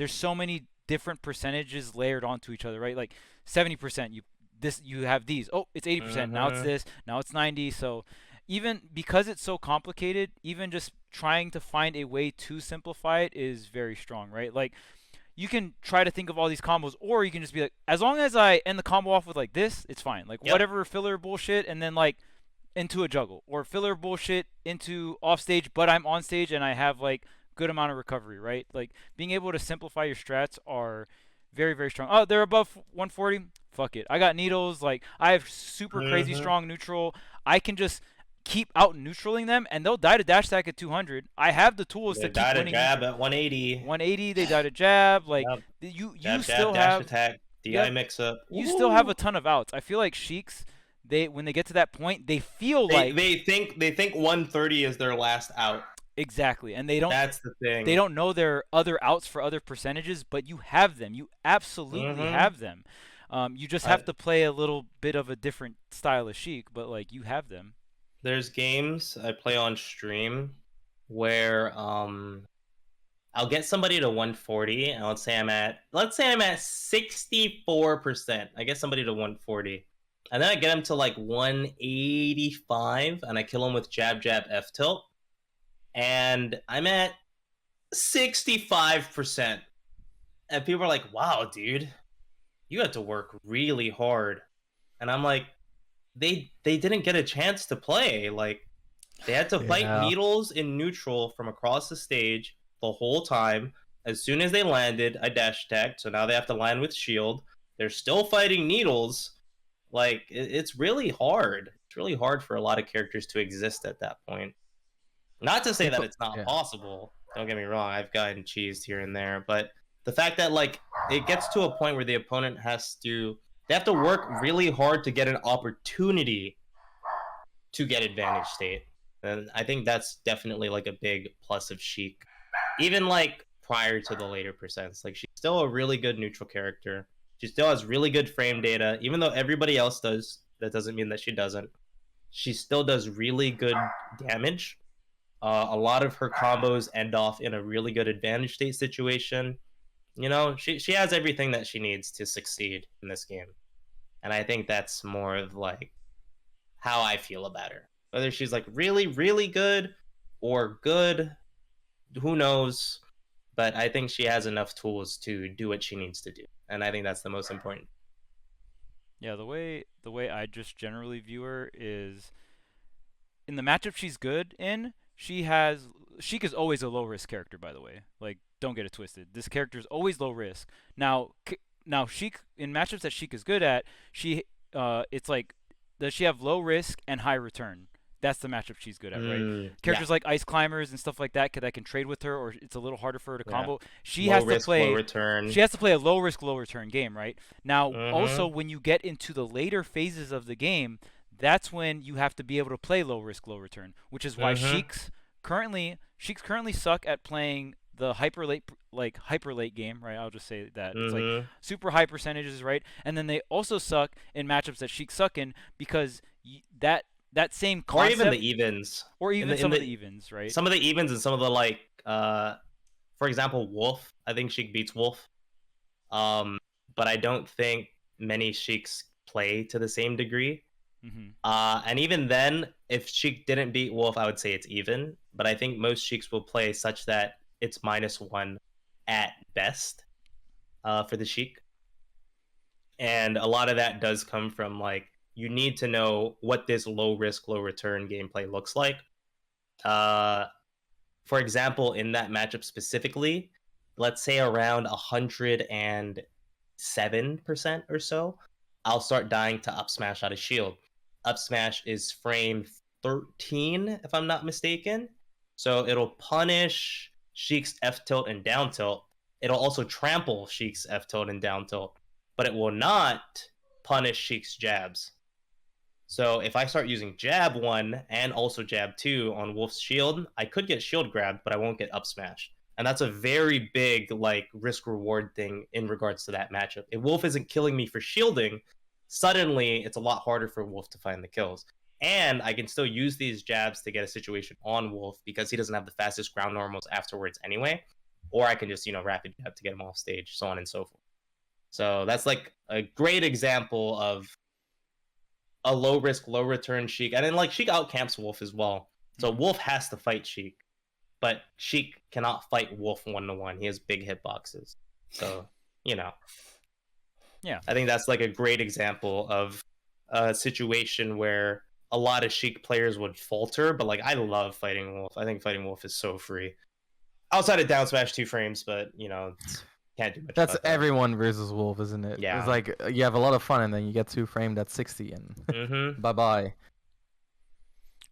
so many different percentages layered onto each other, right? Like 70%, you have these. Oh, it's 80%. Now it's Mhm. this. Now it's 90. So even because it's so complicated, even just trying to find a way to simplify it is very strong, right? Like you can try to think of all these combos, or you can just be like, as long as I end the combo off with like this, it's fine. Like Yep. whatever filler bullshit, and then like into a juggle, or filler bullshit into off stage, but I'm on stage and I have like good amount of recovery, right? Like being able to simplify your strats are very, very strong. Oh, they're above 140. Fuck it. I got needles. Like I have super crazy Mhm. strong neutral. I can just keep out neutraling them, and they'll die to dash attack at 200. I have the tools They to keep died a winning jab neutral. at 180. 180, they died to jab. Like Yep. you Jab, still jab, dash have attack, DI mix up. you still have a Woo! ton of outs. I feel like Sheiks, they when they get to that point, they feel They like they think 130 is their last out. exactly, and they That's the thing. don't know their other outs for other percentages, but you have them. You absolutely Mhm. have them. You just have I, to play a little bit of a different style of Sheik, but like you have them. there's games I play on stream where I'll get somebody to 140 and let's say I'm at 64%. I get somebody to 140. And then I get them to like 185 and I kill them with jab jab F tilt and I'm at 65%. And people are like, "Wow, dude, you had to work really hard." And I'm like, they didn't get a chance to play. Like they had to fight Yeah. needles in neutral from across the stage the whole time. As soon as they landed, I dash attacked, so now they have to land with shield. They're still fighting needles. Like it's really hard. It's really hard for a lot of characters to exist at that point. Not to say that it's not Yeah. possible. Don't get me wrong. I've gotten cheesed here and there, but the fact that like it gets to a point where the opponent they have to work really hard to get an opportunity to get advantage state. And I think that's definitely like a big plus of Sheik. Even like prior to the later percents, like she's still a really good neutral character. She still has really good frame data, even though everybody else does. That doesn't mean that she doesn't. She still does really good damage. A lot of her combos end off in a really good advantage state situation. You know, she has everything that she needs to succeed in this game. And I think that's more of like how I feel about her. Whether she's like really, really good or good, who knows? But I think she has enough tools to do what she needs to do. And I think that's the most important. Yeah, the way I just generally view her is in the matchup she's good in, Sheik is always a low risk character, by the way. Like, don't get it twisted. This character is always low risk. Now Sheik in matchups that Sheik is good at, it's like, does she have low risk and high return? That's the matchup she's good at, right? Characters Yeah. like Ice Climbers and stuff like that that can trade with her, or it's a little harder for her to Yeah. combo. She Low has risk, to play. low return. She has to play a low risk, low return game, right? Now, also Mhm. when you get into the later phases of the game, that's when you have to be able to play low risk, low return, which is why Mhm. Sheiks currently suck at playing the hyper late game, right? I'll just say that. It's like Mhm. super high percentages, right? And then they also suck in matchups that Sheik suck in because that same Or concept, even the evens. or In even the, some in of the the evens, right? some of the evens and some of the like for example, Wolf. I think Sheik beats Wolf. But I don't think many Sheiks play to the same degree. Mm-hmm. And even then, if Sheik didn't beat Wolf, I would say it's even. But I think most Sheiks will play such that it's -1 at best for the Sheik. And a lot of that does come from like you need to know what this low risk, low return gameplay looks like. For example, in that matchup specifically, let's say around 107% or so, I'll start dying to up smash out of shield. Up smash is frame 13, if I'm not mistaken. So it'll punish Sheik's F tilt and down tilt. It'll also trample Sheik's F tilt and down tilt, but it will not punish Sheik's jabs. So if I start using jab 1 and also jab 2 on Wolf's shield, I could get shield grabbed, but I won't get up smash. And that's a very big like risk reward thing in regards to that matchup. If Wolf isn't killing me for shielding, suddenly it's a lot harder for Wolf to find the kills. And I can still use these jabs to get a situation on Wolf because he doesn't have the fastest ground normals afterwards anyway. Or I can just, rapid jab to get him off stage, so on and so forth. So that's like a great example of a low risk, low return Sheik. And then like Sheik outcamps Wolf as well. So Mhm. Wolf has to fight Sheik. But Sheik cannot fight Wolf 1-1. He has big hitboxes. So, Yeah. I think that's like a great example of a situation where a lot of Sheik players would falter, but like I love fighting Wolf. I think fighting Wolf is so free. Outside of down smash 2 frames, but can't do much That's about that. everyone versus Wolf, isn't it? Yeah. It's like you have a lot of fun, and then you get 2 framed at 60, and Mm-hmm. bye bye.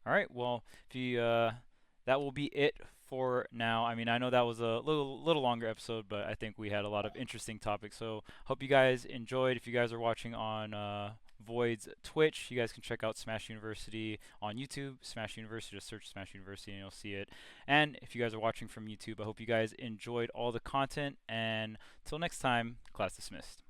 All right. Well, if you that will be it for now. I mean, I know that was a little longer episode, but I think we had a lot of interesting topics. So hope you guys enjoyed. If you guys are watching on VoiD's Twitch, you guys can check out Smash University on YouTube. Smash University, just search Smash University and you'll see it. And if you guys are watching from YouTube, I hope you guys enjoyed all the content. And until next time, class dismissed.